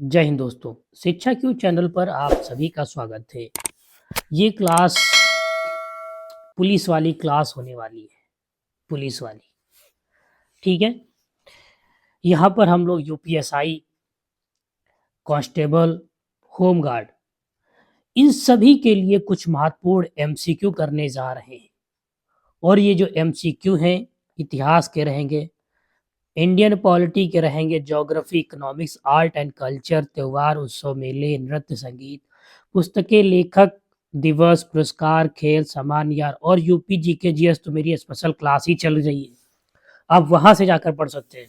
जय हिंद दोस्तों, शिक्षा क्यू चैनल पर आप सभी का स्वागत है। ये क्लास पुलिस वाली क्लास होने वाली है, पुलिस वाली। ठीक है, यहाँ पर हम लोग यूपीएसआई, कांस्टेबल, होमगार्ड, इन सभी के लिए कुछ महत्वपूर्ण एमसीक्यू करने जा रहे हैं। और ये जो एमसीक्यू हैं, इतिहास के रहेंगे, इंडियन पॉलिटी के रहेंगे, geography, economics, art and culture, त्योहार, उत्सव, मेले, नृत्य, संगीत, पुस्तकें, लेखक दिवस, पुरस्कार, खेल, सम्मान यार और यूपी जीके जीएस तो मेरी स्पेशल क्लास ही चल रही है, आप वहां से जाकर पढ़ सकते हैं।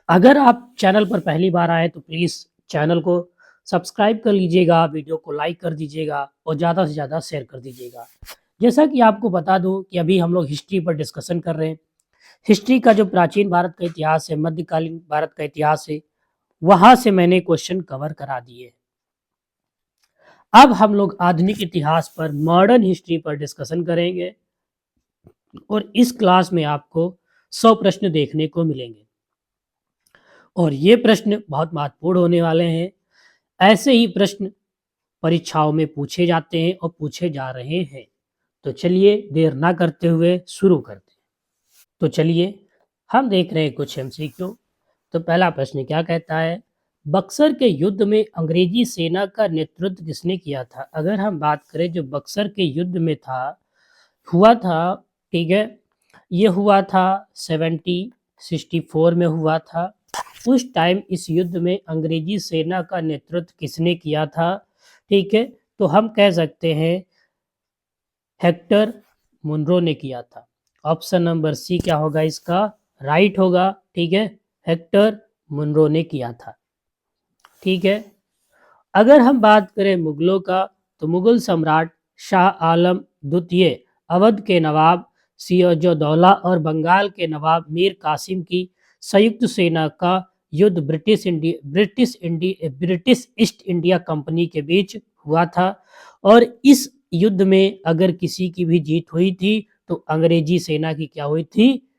अगर आप चैनल पर पहली बार आए तो प्लीज चैनल को सब्सक्राइब कर लीजिएगा, वीडियो को लाइक कर दीजिएगा और ज़्यादा से ज़्यादा शेयर कर दीजिएगा। जैसा कि आपको बता दूं कि अभी हम लोग हिस्ट्री पर डिस्कशन कर रहे हैं। हिस्ट्री का जो प्राचीन भारत का इतिहास है, मध्यकालीन भारत का इतिहास है, वहां से मैंने क्वेश्चन कवर करा दिए। अब हम लोग आधुनिक इतिहास पर, मॉडर्न हिस्ट्री पर डिस्कशन करेंगे और इस क्लास में आपको 100 प्रश्न देखने को मिलेंगे और ये प्रश्न बहुत महत्वपूर्ण होने वाले हैं। ऐसे ही प्रश्न परीक्षाओं में पूछे जाते हैं और पूछे जा रहे हैं। तो चलिए देर ना करते हुए शुरू करते हैं। तो चलिए हम देख रहे हैं कुछ एमसीक्यू। तो पहला प्रश्न क्या कहता है, बक्सर के युद्ध में अंग्रेजी सेना का नेतृत्व किसने किया था? अगर हम बात करें जो बक्सर के युद्ध में हुआ था, ठीक है, ये हुआ था 1764 में हुआ था। उस टाइम इस युद्ध में अंग्रेजी सेना का नेतृत्व किसने किया था? ठीक है, तो हम कह सकते हैं हेक्टर मुनरो ने किया था। ऑप्शन नंबर सी क्या होगा इसका? राइट होगा। ठीक है, हेक्टर मुनरो ने किया था। ठीक है, अगर हम बात करें मुगलों का, तो मुगल सम्राट शाह आलम द्वितीय अवध के नवाब सिराजुद्दौला और बंगाल के नवाब मीर कासिम की संयुक्त सेना का युद्ध ब्रिटिश ईस्ट इंडिया कंपनी के बीच हुआ था। और इस युद्ध में अगर किसी की भी जीत हुई थी तो अंग्रेजी सेना की क्या हुई थी?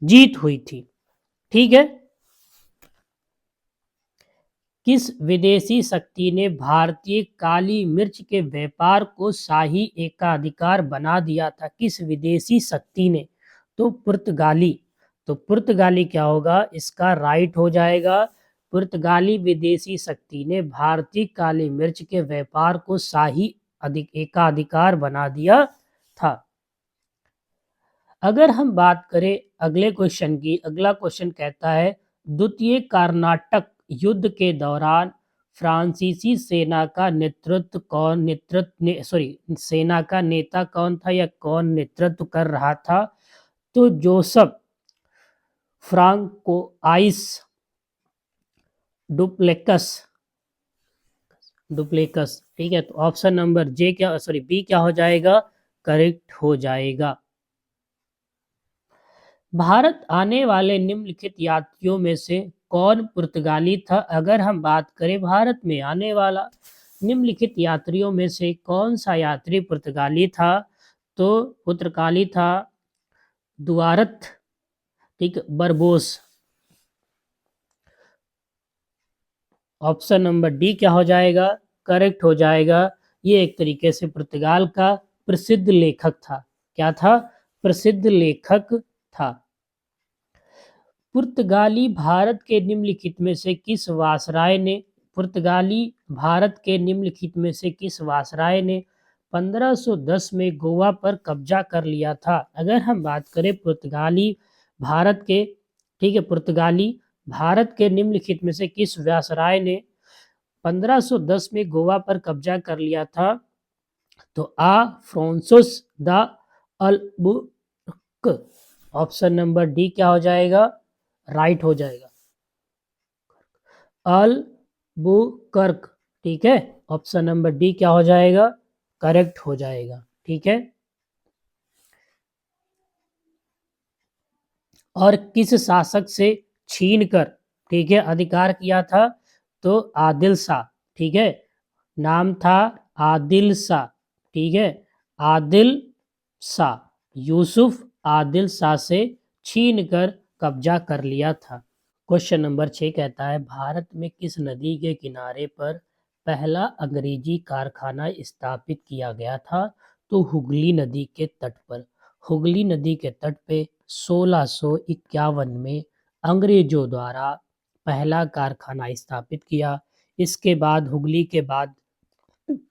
जीत हुई थी। ठीक है, किस विदेशी शक्ति ने भारतीय काली मिर्च के व्यापार को शाही एकाधिकार बना दिया था? किस विदेशी शक्ति ने? तो पुर्तगाली। तो पुर्तगाली क्या होगा इसका? राइट हो जाएगा। पुर्तगाली विदेशी शक्ति ने भारतीय काली मिर्च के व्यापार को शाही एकाधिकार बना दिया था। अगर हम बात करें अगले क्वेश्चन की, अगला क्वेश्चन कहता है द्वितीय कर्नाटक युद्ध के दौरान फ्रांसीसी सेना का सेना का नेता कौन था या कौन नेतृत्व कर रहा था? तो जोसेफ फ्रांकोइस डुप्लेक्स। ठीक है, तो ऑप्शन नंबर बी क्या हो जाएगा? करेक्ट हो जाएगा। भारत आने वाले निम्नलिखित यात्रियों में से कौन पुर्तगाली था? अगर हम बात करें भारत में आने वाला निम्नलिखित यात्रियों में से कौन सा यात्री पुर्तगाली था? तो पुर्तगाली था दुआरत, ठीक, बरबोस। ऑप्शन नंबर डी क्या हो जाएगा? करेक्ट हो जाएगा। ये एक तरीके से पुर्तगाल का प्रसिद्ध लेखक था। क्या था? प्रसिद्ध लेखक था। पुर्तगाली भारत के निम्नलिखित में से किस वायसराय ने 1510 में गोवा पर कब्जा कर लिया था? अगर हम बात करें पुर्तगाली भारत के, ठीक है, पुर्तगाली भारत के निम्नलिखित में से किस वायसराय ने 1510 में गोवा पर कब्जा कर लिया था? तो Francis de Albuquerque. Option number D क्या हो जाएगा? राइट हो जाएगा, अल्बुकर्क। ठीक है, ऑप्शन नंबर डी क्या हो जाएगा? करेक्ट हो जाएगा। ठीक है, और किस शासक से छीनकर, ठीक है, अधिकार किया था? तो आदिल शाह। ठीक है, नाम था आदिल शाह। ठीक है, आदिल शाह, यूसुफ आदिल शाह से छीनकर कब्जा कर लिया था। क्वेश्चन नंबर 6 कहता है भारत में किस नदी के किनारे पर पहला अंग्रेजी कारखाना स्थापित किया गया था? तो हुगली नदी के तट पर। हुगली नदी के तट पे 1651 में अंग्रेजों द्वारा पहला कारखाना स्थापित किया। इसके बाद हुगली के बाद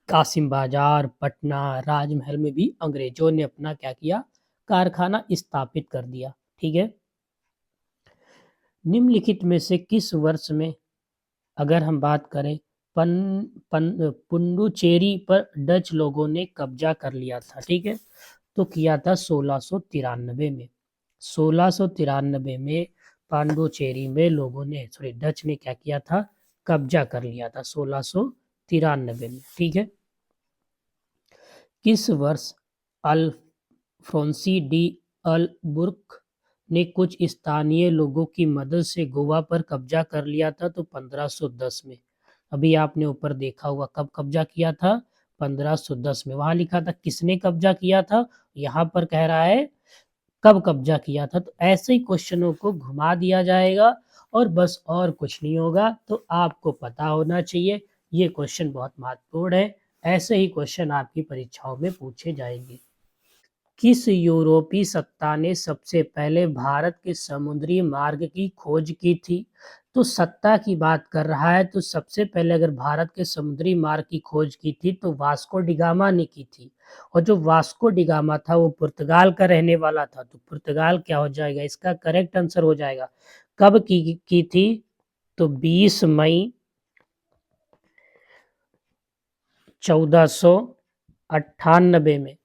कासिम बाजार, पटना, राजमहल में भी अंग्रेजों ने अपना क्या किया? कारखाना स्थापित कर दिया। ठीक है। निम्नलिखित में से किस वर्ष में अगर हम बात करें पुडुचेरी पर डच लोगों ने कब्जा कर लिया था? ठीक है, तो किया था 1693 में। 1693 में पांडुचेरी में लोगों ने डच ने क्या किया था? कब्जा कर लिया था 1693 में। ठीक है। किस वर्ष अल्फोंसी डी अलबुर्क ने कुछ स्थानीय लोगों की मदद से गोवा पर कब्जा कर लिया था? तो 1510 में। अभी आपने ऊपर देखा हुआ कब कब्जा किया था? 1510 में। वहां लिखा था किसने कब्जा किया था, यहाँ पर कह रहा है कब कब्जा किया था। तो ऐसे ही क्वेश्चनों को घुमा दिया जाएगा और बस, और कुछ नहीं होगा। तो आपको पता होना चाहिए, ये क्वेश्चन बहुत महत्वपूर्ण है। ऐसे ही क्वेश्चन आपकी परीक्षाओं में पूछे जाएंगे। किस यूरोपीय सत्ता ने सबसे पहले भारत के समुद्री मार्ग की खोज की थी? तो सत्ता की बात कर रहा है, तो सबसे पहले अगर भारत के समुद्री मार्ग की खोज की थी तो वास्को डिगामा ने की थी। और जो वास्को डिगामा था वो पुर्तगाल का रहने वाला था। तो पुर्तगाल क्या हो जाएगा? इसका करेक्ट आंसर हो जाएगा। कब की थी? तो 20 मई 1498 में।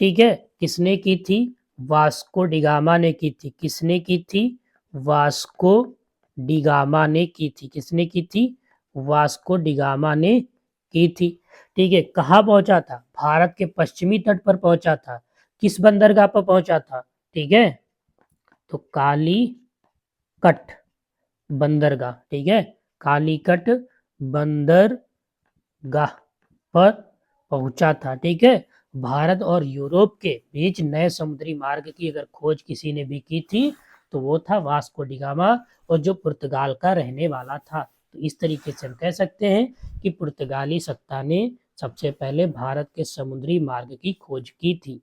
ठीक है। किसने की थी? वास्को डिगामा ने की थी। किसने की थी? वास्को डिगामा ने की थी। किसने की थी? वास्को डिगामा ने की थी। ठीक है। कहाँ पहुंचा था? भारत के पश्चिमी तट पर पहुंचा था। किस बंदरगाह पर पहुंचा था? ठीक है, तो कालीकट बंदरगाह। ठीक है, कालीकट बंदरगाह पर पहुंचा था। ठीक है। भारत और यूरोप के बीच नए समुद्री मार्ग की अगर खोज किसी ने भी की थी तो वो था वास्को डिगामा, और जो पुर्तगाल का रहने वाला था। तो इस तरीके से हम कह सकते हैं कि पुर्तगाली सत्ता ने सबसे पहले भारत के समुद्री मार्ग की खोज की थी।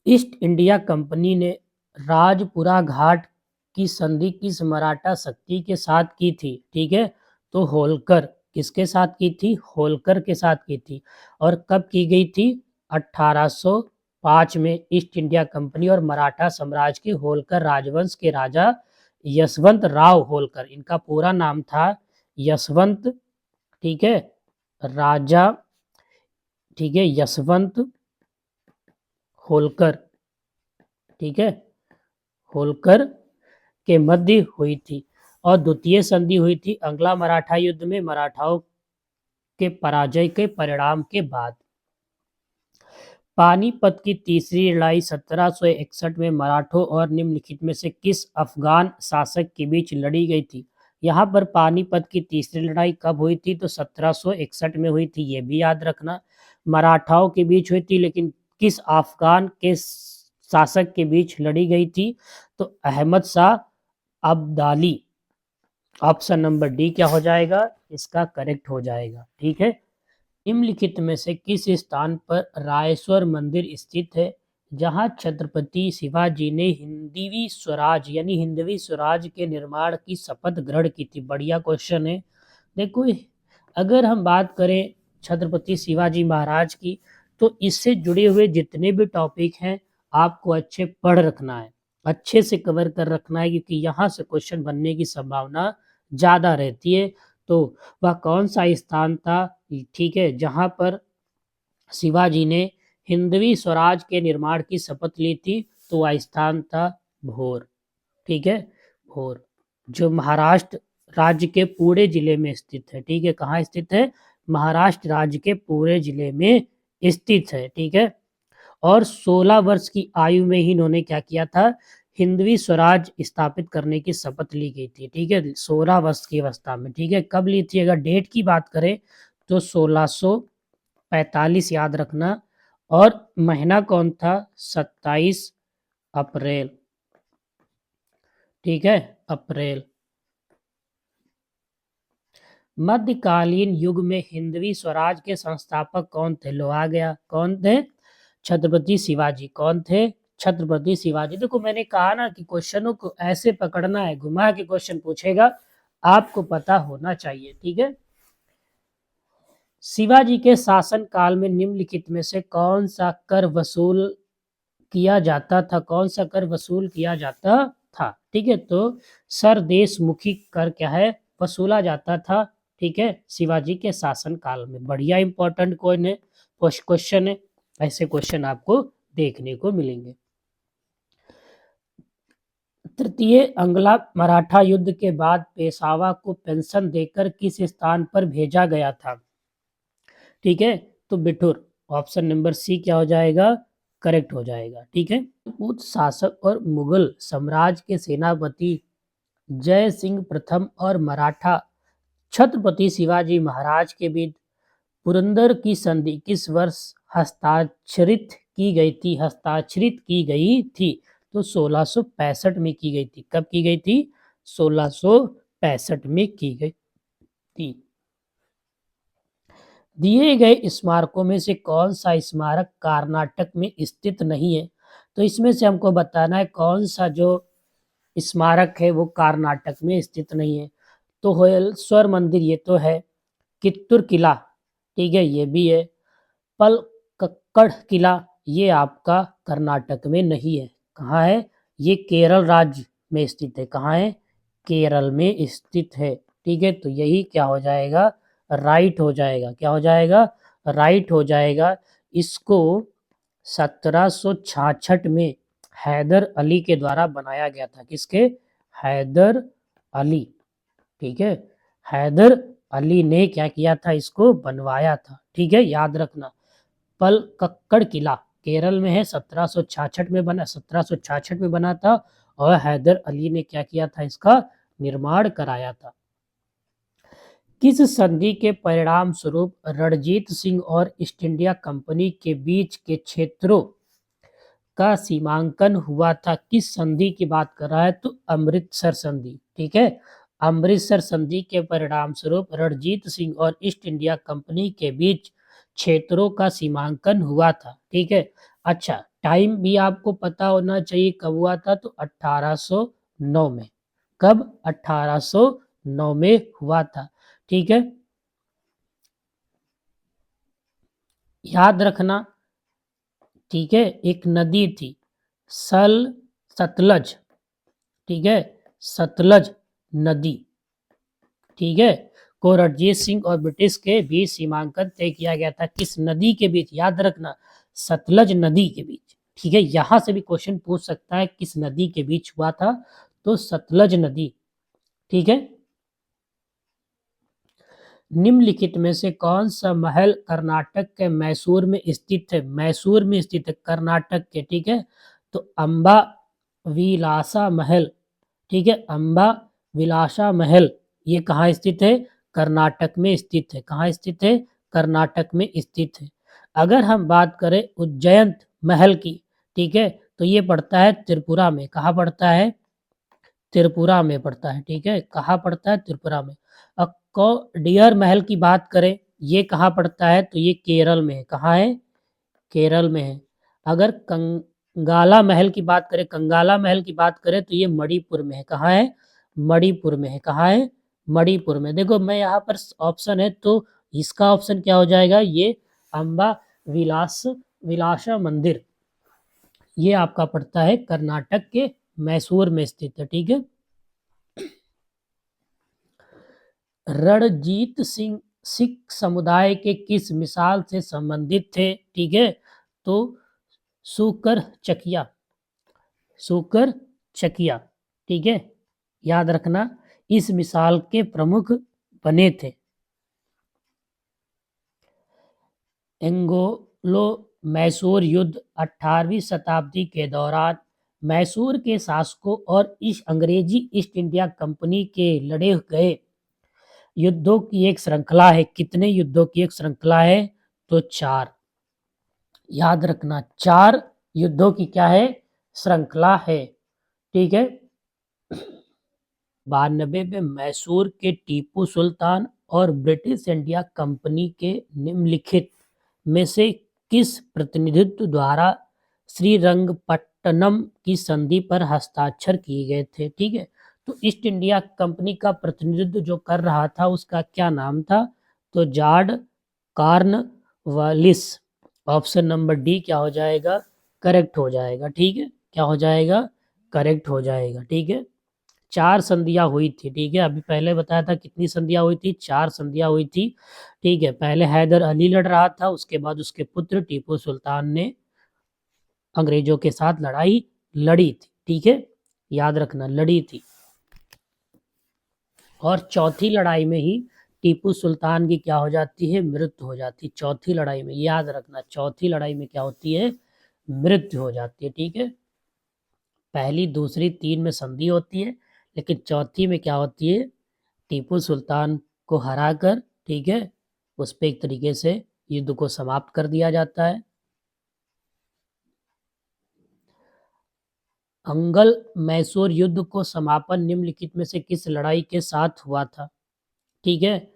ईस्ट इंडिया कंपनी ने राजपुरा घाट की संधि किस मराठा शक्ति के साथ की थी? ठीक है, तो होलकर। किसके साथ की थी? होलकर के साथ की थी। और कब की गई थी? 1805 में ईस्ट इंडिया कंपनी और मराठा साम्राज्य के होलकर राजवंश के राजा यशवंत राव होलकर, इनका पूरा नाम था यशवंत, ठीक है, राजा, ठीक है, यशवंत होलकर, ठीक है, होलकर के मध्य हुई थी। और द्वितीय संधि हुई थी अंगला मराठा युद्ध में मराठाओं के पराजय के परिणाम के बाद। पानीपत की तीसरी लड़ाई 1761 में मराठों और निम्नलिखित में से किस अफगान शासक के बीच लड़ी गई थी? यहाँ पर पानीपत की तीसरी लड़ाई कब हुई थी? तो 1761 में हुई थी। ये भी याद रखना। मराठाओं के बीच हुई थी, लेकिन किस अफगान के शासक के बीच लड़ी गई थी? तो Ahmad Shah Abdali. Option number D क्या हो जाएगा? इसका करेक्ट हो जाएगा। ठीक है। निम्नलिखित में से किस स्थान पर रायेश्वर मंदिर स्थित है जहां छत्रपति शिवाजी ने हिंदवी स्वराज यानी हिंदवी स्वराज के निर्माण की शपथ ग्रहण की थी? बढ़िया क्वेश्चन है। देखो, अगर हम बात करें छत्रपति शिवाजी महाराज की, तो इससे जुड़े हुए जितने भी टॉपिक हैं आपको अच्छे पढ़ रखना है, अच्छे से कवर कर रखना है, क्योंकि यहाँ से क्वेश्चन बनने की संभावना ज़्यादा रहती है। तो वह कौन सा स्थान था, ठीक है, जहाँ पर शिवाजी ने हिंदवी स्वराज के निर्माण की शपथ ली थी? तो वह स्थान था भोर। ठीक है, भोर, जो महाराष्ट्र राज्य के पुणे जिले में स्थित है। ठीक है, कहाँ स्थित है? महाराष्ट्र राज्य के पुणे जिले में स्थित है। ठीक है। और 16 वर्ष की आयु में ही इन्होंने क्या किया था? हिंदवी स्वराज स्थापित करने की शपथ ली गई थी। ठीक है, 16 वर्ष की अवस्था में। ठीक है, कब ली थी? अगर डेट की बात करें तो 1645 याद रखना। और महीना कौन था? 27 अप्रैल। ठीक है, अप्रैल। मध्यकालीन युग में हिंदवी स्वराज के संस्थापक कौन थे? लो आ गया, कौन थे? छत्रपति शिवाजी। कौन थे? छत्रपति शिवाजी। देखो मैंने कहा ना कि क्वेश्चनों को ऐसे पकड़ना है, घुमा के क्वेश्चन पूछेगा, आपको पता होना चाहिए, ठीक है। शिवाजी के शासन काल में निम्नलिखित में से कौन सा कर वसूल किया जाता था? कौन सा कर वसूल किया जाता था? ठीक है, तो सरदेशमुखी कर क्या है? वसूला जाता था, ठीक है, शिवाजी के शासन काल में। बढ़िया इंपॉर्टेंट कौन है क्वेश्चन है, ऐसे क्वेश्चन आपको देखने को मिलेंगे। तृतीय अंग्ला मराठा युद्ध के बाद पेशवा को पेंशन देकर किस स्थान पर भेजा गया था? ठीक है, तो बिठूर। ऑप्शन नंबर सी क्या हो जाएगा? करेक्ट हो जाएगा, ठीक है। राजपूत शासक और मुगल साम्राज्य के सेनापति जय सिंह प्रथम और मराठा छत्रपति शिवाजी महाराज के बीच पुरंदर की संधि किस वर्ष हस्ताक्षरित की गई थी? हस्ताक्षरित की गई थी, तो 1665 में की गई थी। कब की गई थी? 1665 में की गई थी। दिए गए स्मारकों में से कौन सा स्मारक कर्नाटक में स्थित नहीं है? तो इसमें से हमको बताना है कौन सा जो स्मारक है वो कर्नाटक में स्थित नहीं है। तो होयसवर मंदिर ये तो है, कित्तूर किला, ठीक है, ये भी है, पलक्कड़ किला ये आपका कर्नाटक में नहीं है। कहाँ है? ये केरल राज्य में स्थित है। कहाँ है? केरल में स्थित है, ठीक है, तो यही क्या हो जाएगा? राइट हो जाएगा। क्या हो जाएगा? राइट हो जाएगा। इसको 1766 में हैदर अली के द्वारा बनाया गया था। किसके? हैदर अली, ठीक है, हैदर अली ने क्या किया था? इसको बनवाया था, ठीक है, याद रखना। पलक्कड़ किला केरल में है, 1766 में बना था और हैदर अली ने क्या किया था? इसका निर्माण कराया था। किस संधि के परिणाम स्वरूप रणजीत सिंह और ईस्ट इंडिया कंपनी के बीच के क्षेत्रों का सीमांकन हुआ था? किस संधि की बात कर रहा है? तो अमृतसर संधि, ठीक है, अमृतसर संधि के परिणाम स्वरूप रणजीत सिंह और ईस्ट इंडिया कंपनी के बीच क्षेत्रों का सीमांकन हुआ था, ठीक है। अच्छा, टाइम भी आपको पता होना चाहिए कब हुआ था, तो 1809 में। कब? 1809 में हुआ था, ठीक है, याद रखना, ठीक है। एक नदी थी सतलज, ठीक है, सतलज नदी, ठीक है, को रणजीत सिंह और ब्रिटिश के बीच सीमांकन तय किया गया था। किस नदी के बीच? याद रखना, सतलज नदी के बीच, ठीक है। यहां से भी क्वेश्चन पूछ सकता है किस नदी के बीच हुआ था, तो सतलज नदी, ठीक है। निम्नलिखित में से कौन सा महल कर्नाटक के मैसूर में स्थित है? मैसूर में स्थित है कर्नाटक के, ठीक है, तो अंबा विलासा महल, ठीक है, अंबा विलासा महल ये कहाँ स्थित है? कर्नाटक में स्थित है। कहाँ स्थित है? कर्नाटक में स्थित है। अगर हम बात करें उज्जैन महल की, ठीक है, तो ये पड़ता है त्रिपुरा में। कहाँ पड़ता है? त्रिपुरा में पड़ता है, ठीक है, कहाँ पड़ता है? त्रिपुरा में। अब डियर महल की बात करें, ये कहाँ पड़ता है? तो ये केरल में है। कहाँ है? केरल में है। अगर कंगाला महल की बात करें, कंगाला महल की बात करें तो ये मणिपुर में है। कहाँ है? मणिपुर में है। कहाँ है? मणिपुर में। देखो मैं यहाँ पर ऑप्शन है तो इसका ऑप्शन क्या हो जाएगा? ये अंबा विलासा मंदिर ये आपका पड़ता है कर्नाटक के मैसूर में स्थित है, ठीक है। रणजीत सिंह सिख समुदाय के किस मिसाल से संबंधित थे? ठीक है, तो सुकर चकिया, सुकर चकिया, ठीक है, याद रखना इस मिसाल के प्रमुख बने थे। एंग्लो मैसूर युद्ध 18वीं शताब्दी के दौरान मैसूर के शासकों और इस अंग्रेजी ईस्ट इंडिया कंपनी के लड़े गए युद्धों की एक श्रृंखला है। कितने युद्धों की एक श्रृंखला है? तो 4। याद रखना 4 युद्धों की क्या है? श्रृंखला है, ठीक है। 92 में मैसूर के टीपू सुल्तान और ब्रिटिश इंडिया कंपनी के निम्नलिखित में से किस प्रतिनिधित्व द्वारा श्रीरंगपट्टनम की संधि पर हस्ताक्षर किए गए थे? ठीक है, तो ईस्ट इंडिया कंपनी का प्रतिनिधित्व जो कर रहा था उसका क्या नाम था? तो George Cornwallis. Option number D क्या हो जाएगा? करेक्ट हो जाएगा। ठीक है, क्या हो जाएगा? करेक्ट हो जाएगा। ठीक है, 4 संधियाँ हुई थी। ठीक है, अभी पहले बताया था कितनी संधियाँ हुई थी? 4 संधियाँ हुई थी। ठीक है, पहले हैदर अली लड़ रहा था, उसके बाद उसके पुत्र टीपू सुल्तान ने अंग्रेजों के साथ लड़ाई लड़ी थी। ठीक है, याद रखना, लड़ी थी। और चौथी लड़ाई में ही टीपू सुल्तान की क्या हो जाती है? मृत्यु हो जाती है। चौथी लड़ाई में, याद रखना, चौथी लड़ाई में क्या होती है? मृत्यु हो जाती है। ठीक है, पहली, दूसरी, 3 में संधि होती है, लेकिन चौथी में क्या होती है? टीपू सुल्तान को हराकर, ठीक है, उस पे एक तरीके से युद्ध को समाप्त कर दिया जाता है। अंगल मैसूर युद्ध को समापन निम्नलिखित में से किस लड़ाई के साथ हुआ था? ठीक है,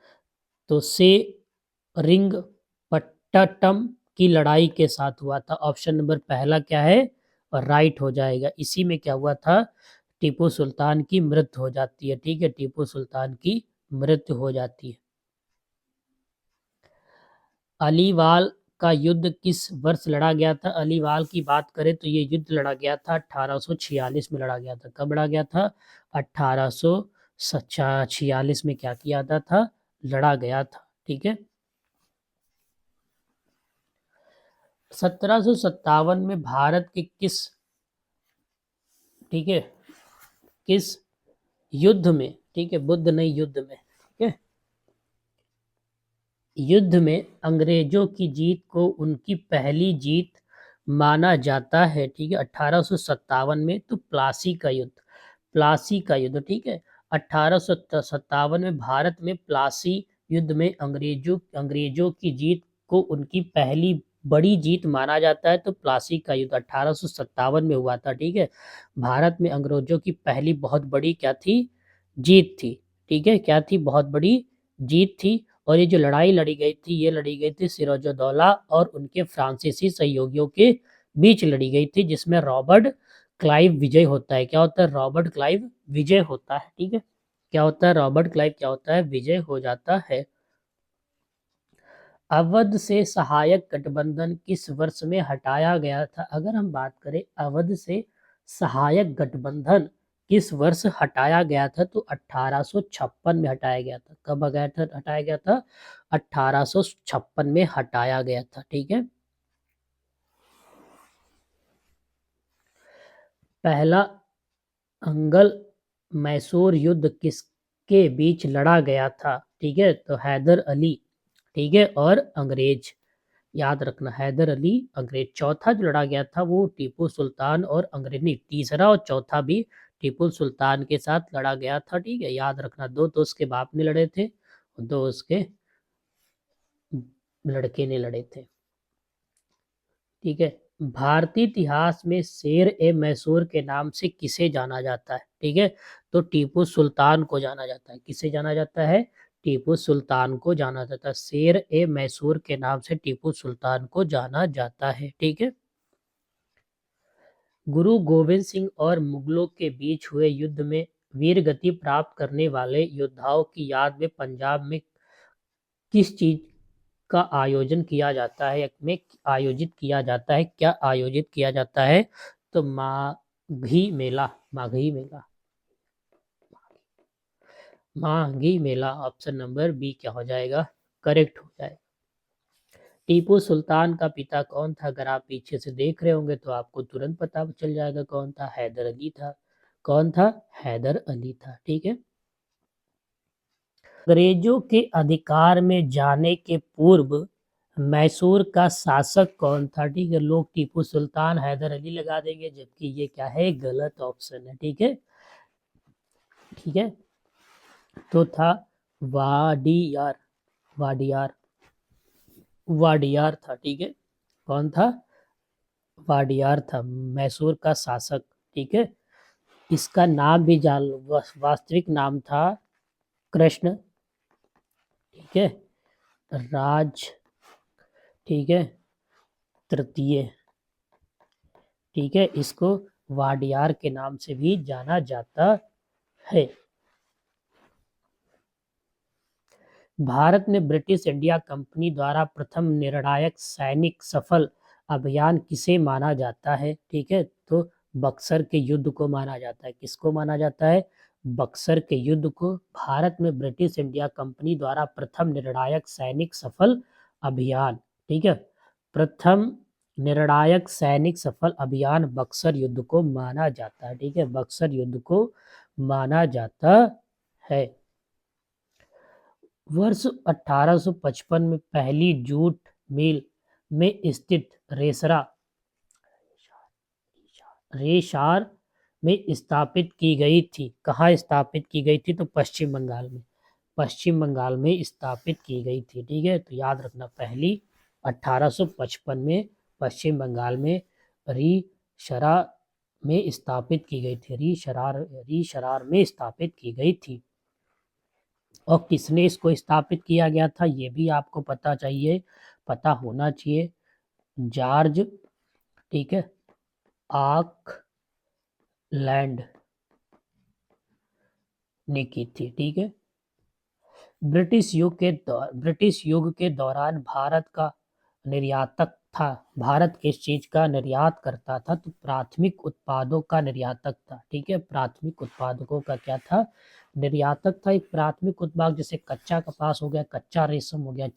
तो से रिंग पट्टम की लड़ाई के साथ हुआ था। ऑप्शन नंबर पहला क्या है? और राइट हो जाएगा। इसी में क्या हुआ था? टीपू सुल्तान की मृत्यु हो जाती है। ठीक है, टीपू सुल्तान की मृत्यु हो जाती है। अलीवाल का युद्ध किस वर्ष लड़ा गया था? अलीवाल की बात करें तो ये युद्ध लड़ा गया था 1846 में लड़ा गया था। कब लड़ा गया था? 1846 में क्या किया था? लड़ा गया था। ठीक है, 1757 में भारत के किस, ठीक है, किस युद्ध में, ठीक है, बुद्ध नहीं, युद्ध में, ठीक है, युद्ध में अंग्रेजों की जीत को उनकी पहली जीत माना जाता है। ठीक है, 1857 में, तो प्लासी का युद्ध, प्लासी का युद्ध। ठीक है, 1857 में भारत में प्लासी युद्ध में अंग्रेजों की जीत को उनकी पहली बड़ी जीत माना जाता है। तो प्लासी का युद्ध 1857 में हुआ था। ठीक है, भारत में अंग्रेजों की पहली बहुत बड़ी क्या थी? जीत थी। ठीक है, क्या थी? बहुत बड़ी जीत थी। और ये जो लड़ाई लड़ी गई थी, ये लड़ी गई थी सिराजुद्दौला और उनके फ्रांसीसी सहयोगियों के बीच लड़ी गई थी, जिसमें रॉबर्ट क्लाइव विजय होता है। क्या होता है? रॉबर्ट क्लाइव विजय होता है। ठीक है, क्या होता है? रॉबर्ट क्लाइव क्या होता है? विजय हो जाता है। अवध से सहायक गठबंधन किस वर्ष में हटाया गया था? अगर हम बात करें अवध से सहायक गठबंधन किस वर्ष हटाया गया था, तो 1856 में हटाया गया था। कब हटाया गया था? 1856 में हटाया गया था। ठीक है, पहला अंगल मैसूर युद्ध किसके बीच लड़ा गया था? ठीक है, तो हैदर अली, ठीक है, और अंग्रेज। याद रखना, हैदर अली, अंग्रेज। चौथा जो लड़ा गया था वो टीपू सुल्तान और अंग्रेज, नहीं, तीसरा और चौथा भी टीपू सुल्तान के साथ लड़ा गया था। ठीक है, याद रखना, 2 तो उसके बाप ने लड़े थे और 2 उसके लड़के ने लड़े थे। ठीक है, भारतीय इतिहास में शेर ए मैसूर के नाम से किसे जाना जाता है? ठीक है, तो टीपू सुल्तान को जाना जाता है। किसे जाना जाता है? टीपू सुल्तान को जाना जाता है। शेर ए मैसूर के नाम से टीपू सुल्तान को जाना जाता है। ठीक है, गुरु गोविंद सिंह और मुगलों के बीच हुए युद्ध में वीरगति प्राप्त करने वाले योद्धाओं की याद में पंजाब में किस चीज का आयोजन किया जाता है, में आयोजित किया जाता है? क्या आयोजित किया जाता है? तो माघी मेला, माघी मेला, माघी मेला। ऑप्शन नंबर बी क्या हो जाएगा? करेक्ट हो जाएगा। टीपू सुल्तान का पिता कौन था? अगर आप पीछे से देख रहे होंगे तो आपको तुरंत पता चल जाएगा कौन था। हैदर अली था। कौन था? हैदर अली था। ठीक है, अंग्रेजों के अधिकार में जाने के पूर्व मैसूर का शासक कौन था? ठीक है, लोग टीपू सुल्तान, हैदर अली लगा देंगे, जबकि ये क्या है? गलत ऑप्शन है। ठीक है, ठीक है, तो था वाडियार, वाडियार, वाडियार था। ठीक है, कौन था? वाडियार था मैसूर का शासक। ठीक है, इसका नाम भी जान लो, वास्तविक नाम था कृष्ण, ठीक है, राज, ठीक है, तृतीय, ठीक है। इसको वाडियार के नाम से भी जाना जाता है। भारत में ब्रिटिश इंडिया कंपनी द्वारा प्रथम निर्णायक सैनिक सफल अभियान किसे माना जाता है, ठीक है, तो बक्सर के युद्ध को माना जाता है। किसको माना जाता है? बक्सर के युद्ध को। भारत में ब्रिटिश इंडिया कंपनी द्वारा प्रथम निर्णायक सैनिक सफल अभियान, ठीक है, प्रथम निर्णायक सैनिक सफल अभियान बक्सर युद्ध को माना जाता है, ठीक है, बक्सर युद्ध को माना जाता है। वर्ष 1855 में पहली जूट मिल में स्थित रेशार में स्थापित की गई थी। कहाँ स्थापित की गई थी? तो पश्चिम बंगाल में, पश्चिम बंगाल में स्थापित की गई थी, ठीक है। तो याद रखना, पहली 1855 में पश्चिम बंगाल में रीशरा में स्थापित की गई थी, रीशरार में स्थापित की गई थी। और किसने इसको स्थापित किया गया था, ये भी आपको पता चाहिए, पता होना चाहिए। जॉर्ज, ठीक है, ऑकलैंड ने की थी, ठीक है। ब्रिटिश युग के दौरान भारत का निर्यातक था। भारत किस चीज का निर्यात करता था? तो प्राथमिक उत्पादों का निर्यातक था, ठीक है, प्राथमिक उत्पादकों का क्या था? निर्यातक था। एक प्राथमिक उत्पाद जैसे कच्चा कपास हो गया, कच्चा रेशम हो गया,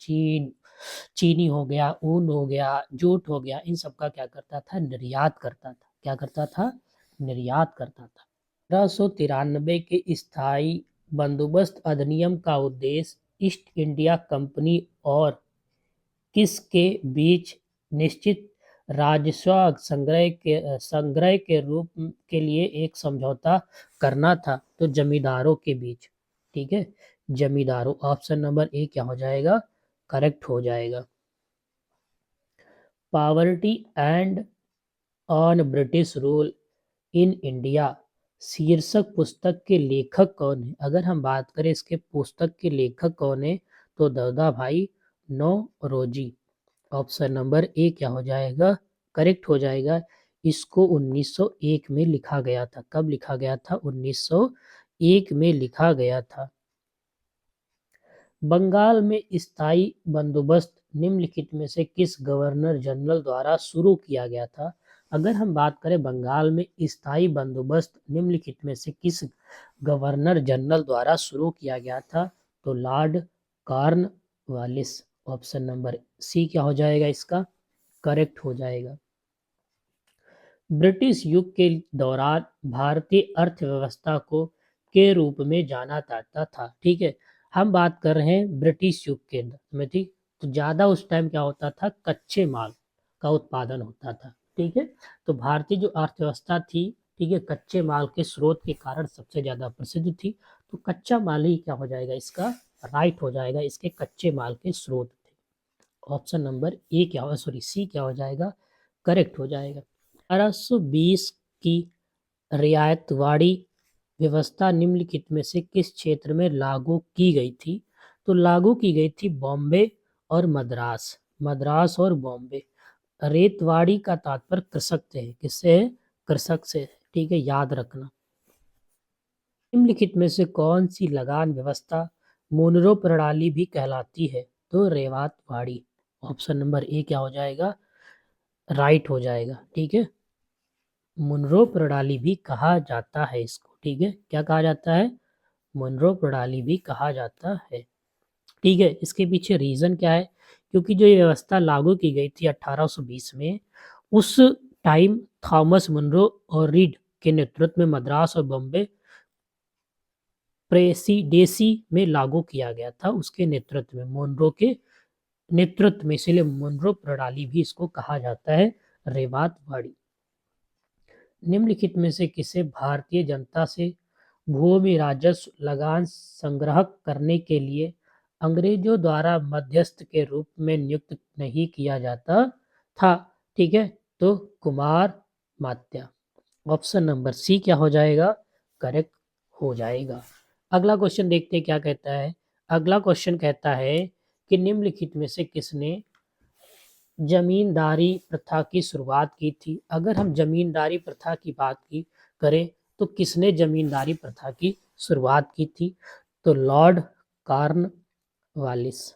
चीनी हो गया, ऊन हो गया, जूट हो गया, इन सब का क्या करता था? निर्यात करता था। क्या करता था? निर्यात करता था। 1893 के स्थायी बंदोबस्त अधिनियम का उद्देश्य ईस्ट इंडिया कंपनी और किसके बीच निश्चित राजस्व संग्रह के रूप के लिए एक समझौता करना था। तो जमींदारों के बीच, ठीक है, जमींदारों। ऑप्शन नंबर ए क्या हो जाएगा? करेक्ट हो जाएगा। Poverty and on British rule in India शीर्षक पुस्तक के लेखक कौन है? अगर हम बात करें इसके पुस्तक के लेखक कौन है, तो दादा भाई नौरोजी। ऑप्शन नंबर ए क्या हो जाएगा? करेक्ट हो जाएगा। इसको 1901 में लिखा गया था। कब लिखा गया था? 1901 में लिखा गया था। बंगाल में स्थायी बंदोबस्त निम्नलिखित में से किस गवर्नर जनरल द्वारा शुरू किया गया था? अगर हम बात करें बंगाल में स्थायी बंदोबस्त निम्नलिखित में से किस गवर्नर जनरल द्वारा शुरू किया गया था, तो Lord Cornwallis. Option number C क्या हो जाएगा? इसका करेक्ट हो जाएगा। ब्रिटिश युग के दौरान भारतीय अर्थव्यवस्था को के रूप में जाना जाता था, ठीक है। हम बात कर रहे हैं ब्रिटिश युग के में, ठीक। तो ज़्यादा उस टाइम क्या होता था? कच्चे माल का उत्पादन होता था, ठीक है। तो भारतीय जो अर्थव्यवस्था थी, ठीक है, कच्चे माल के स्रोत के कारण सबसे ज़्यादा प्रसिद्ध थी। तो कच्चा माल ही क्या हो जाएगा? इसका राइट हो जाएगा। इसके कच्चे माल के स्रोत थे। ऑप्शन नंबर ए क्या हो, सॉरी, सी क्या हो जाएगा? करेक्ट हो जाएगा। 1820 की रियायतवाड़ी व्यवस्था निम्नलिखित में से किस क्षेत्र में लागू की गई थी? तो लागू की गई थी बॉम्बे और मद्रास, मद्रास और बॉम्बे। रेतवाड़ी का तात्पर्य कृषक से है। किससे है? कृषक से है, ठीक है, याद रखना। निम्नलिखित में से कौन सी लगान व्यवस्था मोनरो प्रणाली भी कहलाती है? तो रेवातवाड़ी। ऑप्शन नंबर ए क्या हो जाएगा? राइट हो जाएगा, ठीक है। मुनरो प्रणाली भी कहा जाता है इसको, ठीक है। क्या कहा जाता है? मुनरो प्रणाली भी कहा जाता है, ठीक है। इसके पीछे रीजन क्या है? क्योंकि जो ये व्यवस्था लागू की गई थी 1820 में, उस टाइम थॉमस मुनरो और रीड के नेतृत्व में मद्रास और बॉम्बे प्रेसिडेंसी में लागू किया गया था। उसके नेतृत्व में, मुनरो के नेतृत्व में, इसलिए मुनरो प्रणाली भी इसको कहा जाता है, रेवातवाड़ी। निम्नलिखित में से किसे भारतीय जनता से भूमि राजस्व लगान संग्रह करने के लिए अंग्रेजों द्वारा मध्यस्थ के रूप में नियुक्त नहीं किया जाता था, ठीक है। तो कुमार मात्या। ऑप्शन नंबर सी क्या हो जाएगा? करेक्ट हो जाएगा। अगला क्वेश्चन देखते हैं क्या कहता है। अगला क्वेश्चन कहता है कि निम्नलिखित में से किसने जमींदारी प्रथा की शुरुआत की थी। अगर हम जमींदारी प्रथा की बात की करें तो किसने जमींदारी प्रथा की शुरुआत की थी, तो Lord Cornwallis.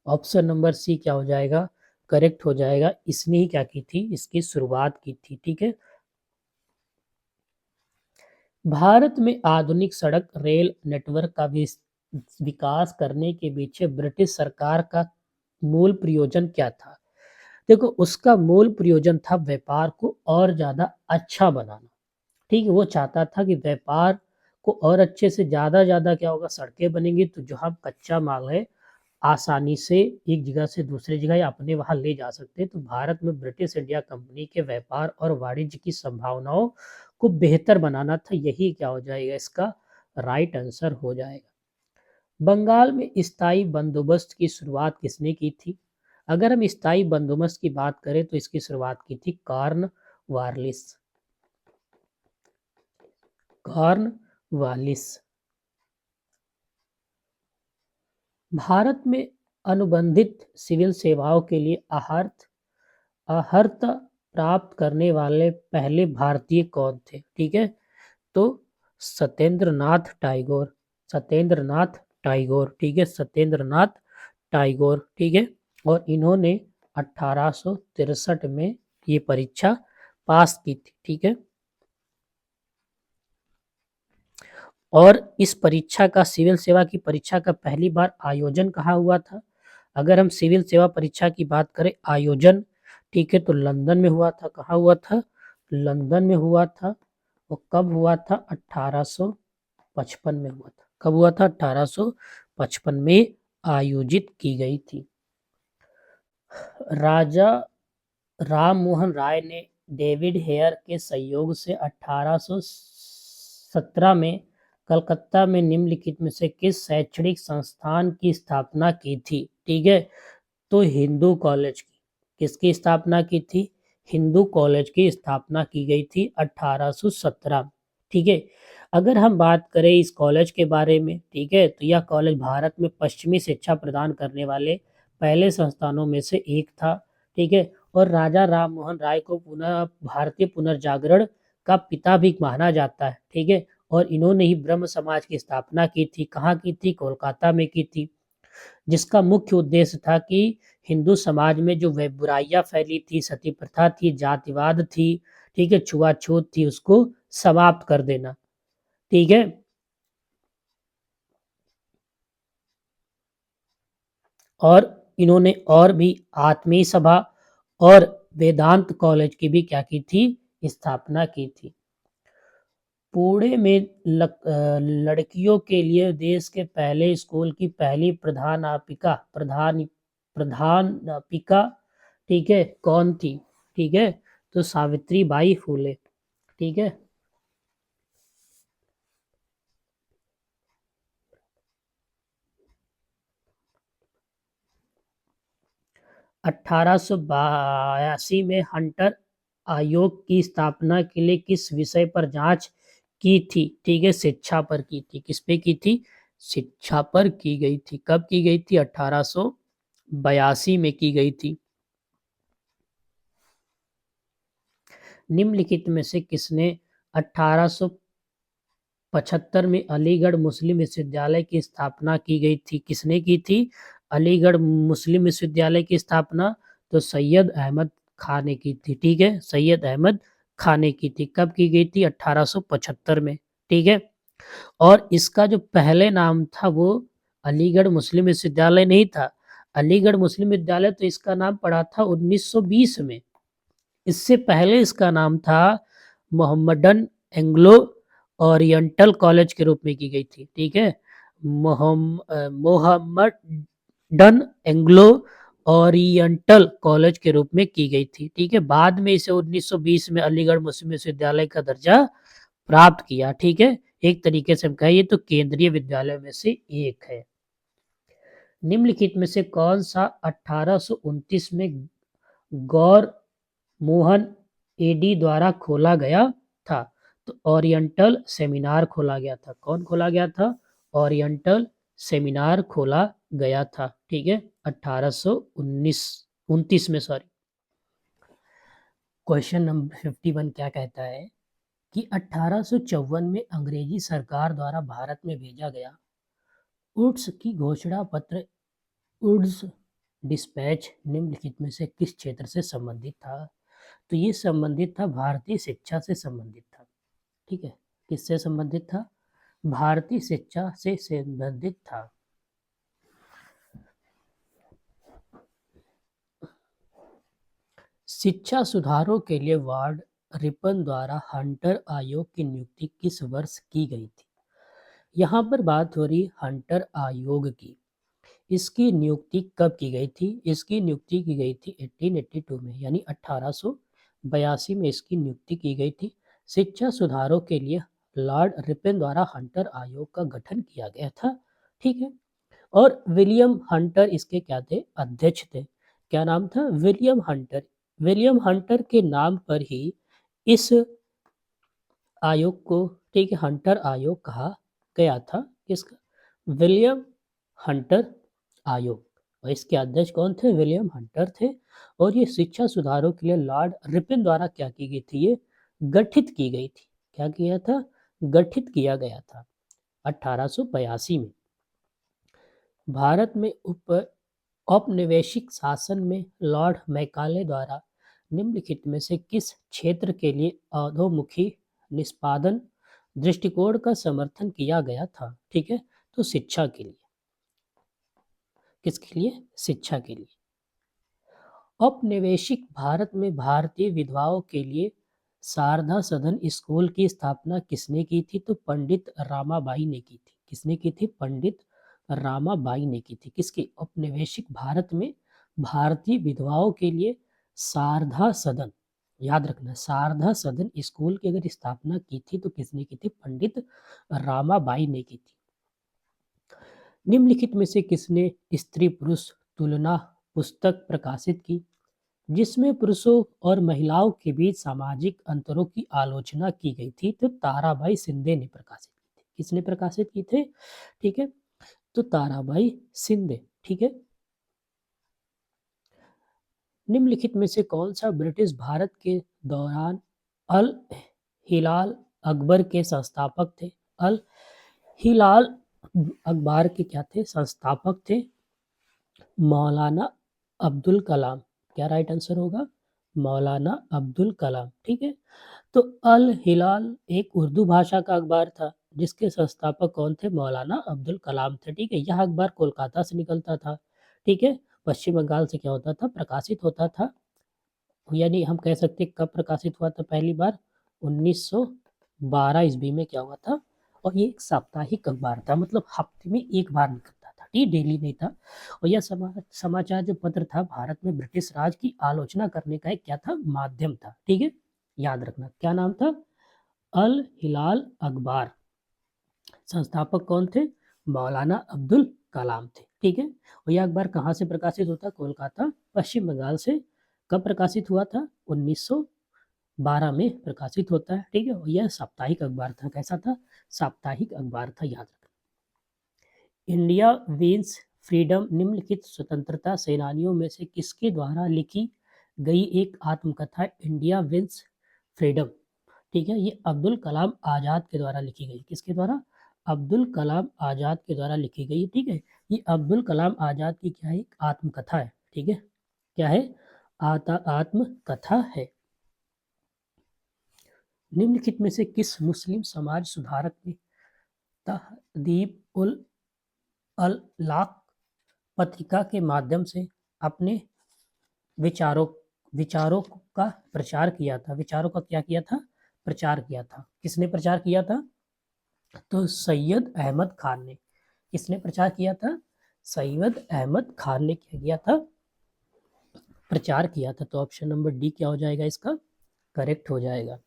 Option number C क्या हो जाएगा, करेक्ट हो जाएगा। इसने ही क्या की थी, इसकी शुरुआत की थी। ठीक है। भारत में आधुनिक सड़क रेल नेटवर्क का विकास करने के पीछे ब्रिटिश सरकार का मूल प्रयोजन क्या था। देखो, उसका मूल प्रयोजन था व्यापार को और ज्यादा अच्छा बनाना। ठीक है, वो चाहता था कि व्यापार को और अच्छे से ज्यादा क्या होगा, सड़कें बनेंगी तो जो हम कच्चा माल है आसानी से एक जगह से दूसरी जगह या अपने वहां ले जा सकते हैं। तो भारत में ब्रिटिश इंडिया कंपनी के व्यापार और वाणिज्य की संभावनाओं को बेहतर बनाना था। यही क्या हो जाएगा, इसका राइट आंसर हो जाएगा। बंगाल में स्थायी बंदोबस्त की शुरुआत किसने की थी। अगर हम स्थायी बंदोबस्त की बात करें तो इसकी शुरुआत की थी कॉर्नवालिस। कॉर्नवालिस। भारत में अनुबंधित सिविल सेवाओं के लिए अर्हता प्राप्त करने वाले पहले भारतीय कौन थे। ठीक है, तो सत्येंद्रनाथ टैगोर। सत्येंद्रनाथ टैगोर, ठीक है, सत्येंद्रनाथ टैगोर। ठीक है, और इन्होंने 1863 में ये परीक्षा पास की थी। ठीक है, और इस परीक्षा का, सिविल सेवा की परीक्षा का पहली बार आयोजन कहाँ हुआ था। अगर हम सिविल सेवा परीक्षा की बात करें आयोजन, ठीक है, तो लंदन में हुआ था। कहाँ हुआ था, लंदन में हुआ था। और कब हुआ था, 1855 में हुआ था। कब हुआ था, 1855 में आयोजित की गई थी। राजा राम मोहन राय ने डेविड हेयर के सहयोग से 1817 में कलकत्ता में निम्नलिखित में से किस शैक्षणिक संस्थान की स्थापना की थी। ठीक है, तो हिंदू कॉलेज की। किसकी स्थापना की थी, हिंदू कॉलेज की स्थापना की गई थी 1817। ठीक है, अगर हम बात करें इस कॉलेज के बारे में, ठीक है, तो यह कॉलेज भारत में पश्चिमी शिक्षा प्रदान करने वाले पहले संस्थानों में से एक था। ठीक है, और राजा राम मोहन राय को पुनः भारतीय पुनर्जागरण का पिता भी माना जाता है। ठीक है, और इन्होंने ही ब्रह्म समाज की स्थापना की थी। कहाँ की थी, कोलकाता में की थी, जिसका मुख्य उद्देश्य था कि हिंदू समाज में जो वे बुराइयां फैली थी, सती प्रथा थी, जातिवाद थी, ठीक है, छुआछूत थी, उसको समाप्त कर देना। ठीक है, और इन्होंने और भी आत्मीय सभा और वेदांत कॉलेज की भी क्या की थी, स्थापना की थी। पुणे में लड़कियों के लिए देश के पहले स्कूल की पहली प्रधानापिका, ठीक है, कौन थी। ठीक है, तो सावित्री बाई फुले। ठीक है, 1882 में हंटर आयोग की स्थापना के लिए किस विषय पर जांच की थी। ठीक है, शिक्षा पर की थी। किस पे की थी, शिक्षा पर की गई थी। कब की गई थी, 1882 में की गई थी। निम्नलिखित में से किसने 1875 में अलीगढ़ मुस्लिम विश्वविद्यालय की स्थापना की गई थी। किसने की थी, अलीगढ़ मुस्लिम विश्वविद्यालय की स्थापना, तो सैयद अहमद खां ने की थी। ठीक है, सैयद अहमद खां ने की थी। कब की गई थी, 1875 में। ठीक है, और इसका जो पहले नाम था वो अलीगढ़ मुस्लिम विश्वविद्यालय नहीं था। अलीगढ़ मुस्लिम विद्यालय तो इसका नाम पड़ा था 1920 में। इससे पहले इसका नाम था मोहम्मडन एंग्लो ओरिएंटल कॉलेज के रूप में की गई थी। ठीक है, मोहम्मडन एंग्लो ओरिएंटल कॉलेज के रूप में की गई थी। ठीक है, बाद में इसे 1920 में अलीगढ़ मुस्लिम विश्वविद्यालय का दर्जा प्राप्त किया। ठीक है, एक तरीके से हम कहें तो केंद्रीय विद्यालय में से एक है। निम्नलिखित में से कौन सा 1829 में गौर मोहन एडी द्वारा खोला गया था। तो ओरिएंटल सेमिनार खोला गया था। कौन खोला गया था? ओरिएंटल सेमिनार खोला गया था। ठीक है, 1829 में, सॉरी। क्वेश्चन नंबर 51 क्या कहता है कि 1854 में अंग्रेजी सरकार द्वारा भारत में भेजा गया वुड्स की घोषणा पत्र, वुड्स डिस्पैच, निम्नलिखित में से किस क्षेत्र से संबंधित था? तो ये संबंधित था, भारतीय शिक्षा से संबंधित था। ठीक है, किससे संबंधित था? भारतीय शिक्षा से संबंधित था। शिक्षा सुधारों के लिए लॉर्ड रिपन द्वारा हंटर आयोग की नियुक्ति किस वर्ष की गई थी? यहाँ पर बात हो रही हंटर आयोग की। इसकी नियुक्ति कब की गई थी? इसकी नियुक्ति की गई थी 1882 में, यानी 1882 में इसकी नियुक्ति की गई थी। शिक्षा सुधारों के लिए लॉर्ड रिपन द्वारा हंटर आयोग का गठन किया गया था। ठीक है, और विलियम हंटर इसके क्या थे? अध्यक्ष थे। क्या नाम था? William Hunter. विलियम हंटर के नाम पर ही इस आयोग को, ठीक है, हंटर आयोग कहा गया था। किसका? विलियम हंटर आयोग। और इसके अध्यक्ष कौन थे? विलियम हंटर थे। और ये शिक्षा सुधारों के लिए लॉर्ड रिपन द्वारा क्या की गई थी? ये गठित की गई थी। क्या किया था? गठित किया गया था 1882 में। भारत में औपनिवेशिक शासन में लॉर्ड मैकाले द्वारा निम्नलिखित में से किस क्षेत्र के लिए अधोमुखी निष्पादन दृष्टिकोण का समर्थन किया गया था? ठीक है, तो शिक्षा के लिए। किसके लिए? शिक्षा के लिए। औपनिवेशिक भारत में भारतीय विधवाओं के लिए शारदा सदन स्कूल की स्थापना किसने की थी? तो पंडित रामाबाई ने की थी। किसने की थी? पंडित रामाबाई ने की थी। किसकी? औपनिवेशिक भारत में भारतीय विधवाओं के लिए शारदा सदन, याद रखना, शारदा सदन स्कूल की अगर स्थापना की थी तो किसने की थी? पंडित रामाबाई ने की थी। निम्नलिखित में से किसने स्त्री पुरुष तुलना पुस्तक प्रकाशित की जिसमें पुरुषों और महिलाओं के बीच सामाजिक अंतरों की आलोचना की गई थी? तो ताराबाई शिंदे ने प्रकाशित की थी। किसने प्रकाशित की थे? ठीक है, तो ताराबाई शिंदे। ठीक है, निम्नलिखित में से कौन सा ब्रिटिश भारत के दौरान अल हिलाल अकबर के संस्थापक थे? अल हिलाल अखबार के क्या थे? संस्थापक थे मौलाना अब्दुल कलाम। क्या राइट आंसर होगा? मौलाना अब्दुल कलाम। ठीक है, तो अल हिलाल एक उर्दू भाषा का अखबार था जिसके संस्थापक कौन थे? मौलाना अब्दुल कलाम थे। ठीक है, यह अखबार कोलकाता से निकलता था। ठीक है, पश्चिम बंगाल से क्या होता था? प्रकाशित होता था। यानी हम कह सकते हैं कब प्रकाशित हुआ था पहली बार? 1912 ईस्वी में क्या हुआ था? और ये एक साप्ताहिक अखबार था, मतलब हफ्ते में एक बार निकलता था। ये डेली नहीं था। और यह समाचार जो पत्र था भारत में ब्रिटिश राज की आलोचना करने का एक क्या था? माध्यम था। ठीक है, याद रखना क्या नाम था? अल हिलाल अखबार। संस्थापक कौन थे? मौलाना अब्दुल कलाम थे। ठीक है, और यह अखबार कहाँ से प्रकाशित होता? कोलकाता, पश्चिम बंगाल से। कब प्रकाशित हुआ था? 1912 में प्रकाशित होता है। ठीक है, और यह साप्ताहिक अखबार था। कैसा था? साप्ताहिक अखबार था, याद रखना। इंडिया विंस फ्रीडम निम्नलिखित स्वतंत्रता सेनानियों में से किसके द्वारा लिखी गई एक आत्मकथा? India wins freedom. ठीक है, ये अब्दुल कलाम आज़ाद के द्वारा लिखी गई। किसके द्वारा? अब्दुल कलाम आज़ाद के द्वारा लिखी गई। ठीक है, ये अब्दुल कलाम आज़ाद की क्या है? एक आत्मकथा है। ठीक है, क्या है? आत्मकथा है। निम्नलिखित में से किस मुस्लिम समाज सुधारक ने तहदीब उल अलाक पत्रिका के माध्यम से अपने विचारों विचारों का प्रचार किया था? विचारों का क्या किया था? प्रचार किया था। किसने प्रचार किया था? तो सैयद अहमद खान ने। किसने प्रचार किया था? सैयद अहमद खान ने क्या किया था? प्रचार किया था। तो ऑप्शन नंबर डी क्या हो जाएगा? इसका करेक्ट हो जाएगा।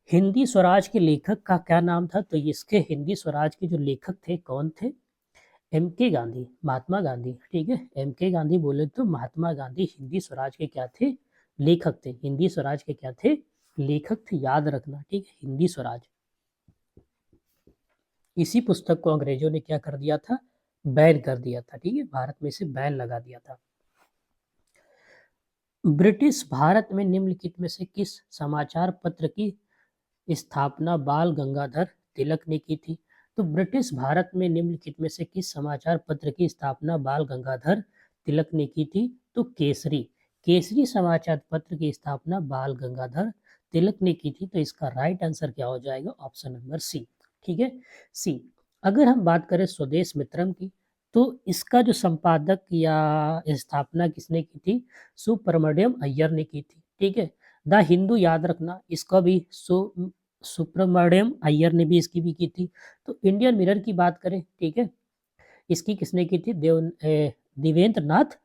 हिंदी स्वराज के लेखक का क्या नाम था? तो इसके हिंदी स्वराज के जो लेखक थे कौन थे? एम के गांधी, महात्मा गांधी। ठीक है, एम के गांधी बोले तो महात्मा गांधी हिंदी स्वराज के क्या थे? लेखक थे। हिंदी स्वराज के क्या थे? लेखक थे, याद रखना, ठीक है, हिंदी स्वराज। इसी पुस्तक को अंग्रेजों ने क्या कर दिया था, बैन कर दिया था, ठीक है, भारत में से बैन लगा दिया था। ब्रिटिश भारत में निम्नलिखित में से किस समाचार पत्र की स्थापना बाल गंगाधर तिलक ने की थी? तो ब्रिटिश भारत में निम्नलिखित में से किस समाचार पत्र की स्थापना बाल गंगाधर तिलक ने की थी? तो केसरी, केसरी समाचार पत्र की स्थापना बाल गंगाधर तिलक ने की थी। तो इसका राइट आंसर क्या हो जाएगा, ऑप्शन नंबर सी, ठीक है, सी। अगर हम बात करें स्वदेश मित्रम की, तो इसका जो संपादक या स्थापना किसने की थी, सुब्रमण्यम अय्यर ने की थी, ठीक है। द हिंदू याद रखना, इसका भी सुब्रमण्यम अय्यर ने भी इसकी भी की थी। तो इंडियन मिरर की बात करें, ठीक है, इसकी किसने की थी, देवेंद्र नाथ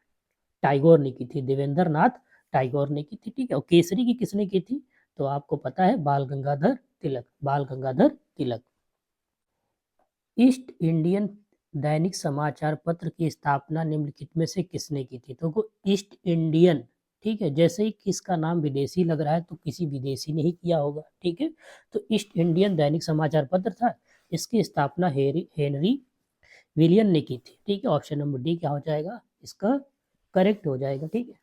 टैगोर ने की थी, देवेंद्र नाथ टैगोर ने की थी, ठीक है। और केसरी की किसने की थी, तो आपको पता है बाल गंगाधर तिलक, बाल गंगाधर तिलक। ईस्ट इंडियन दैनिक समाचार पत्र की स्थापना निम्नलिखित में से किसने की थी? तो ईस्ट इंडियन, ठीक है, जैसे ही किसका नाम विदेशी लग रहा है तो किसी विदेशी ने ही किया होगा, ठीक है। तो ईस्ट इंडियन दैनिक समाचार पत्र था, इसकी स्थापना हेनरी विलियन ने की थी, ठीक है। ऑप्शन नंबर डी क्या हो जाएगा, इसका करेक्ट हो जाएगा, ठीक है।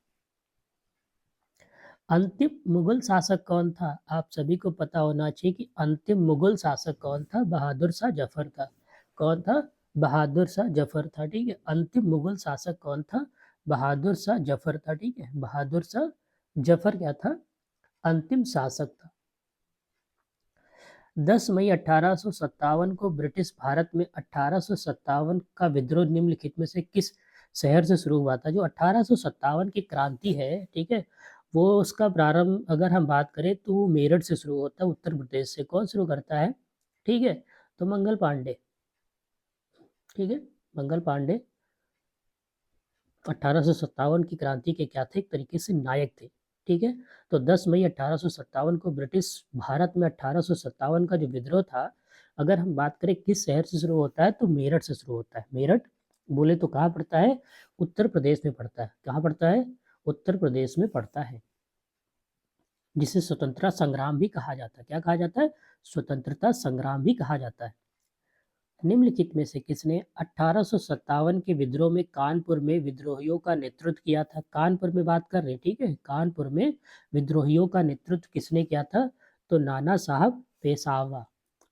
अंतिम मुगल शासक कौन था? आप सभी को पता होना चाहिए कि अंतिम मुगल शासक कौन था, बहादुर शाह जफर था। कौन था, बहादुर शाह जफर था, ठीक है। अंतिम मुगल शासक कौन था, बहादुर शाह जफर था, ठीक है। बहादुर शाह जफर क्या था, अंतिम शासक था। 10 मई 1857 को ब्रिटिश भारत में 1857 का विद्रोह निम्नलिखित में से किस शहर से शुरू हुआ था? जो 1857 की क्रांति है, ठीक है, वो उसका प्रारंभ अगर हम बात करें तो वो मेरठ से शुरू होता है, उत्तर प्रदेश से। कौन शुरू करता है, ठीक है, तो मंगल पांडे, ठीक है, मंगल पांडे 1857 की क्रांति के क्या थे, एक तरीके से नायक थे, ठीक है। तो 10 मई 1857 को ब्रिटिश भारत में 1857 का जो विद्रोह था, अगर हम बात करें किस शहर से शुरू होता है, तो मेरठ से शुरू होता है। मेरठ बोले तो कहाँ पड़ता है, उत्तर प्रदेश में पड़ता है। कहाँ पड़ता है, उत्तर प्रदेश में पड़ता है, जिसे स्वतंत्रता संग्राम भी कहा जाता है। क्या कहा जाता है, स्वतंत्रता संग्राम भी कहा जाता है। निम्नलिखित में से किसने 1857 के विद्रोह में कानपुर में विद्रोहियों का नेतृत्व किया था? कानपुर में बात कर रहे हैं, ठीक है, कानपुर में विद्रोहियों का नेतृत्व किसने किया था? तो नाना साहब पेशवा,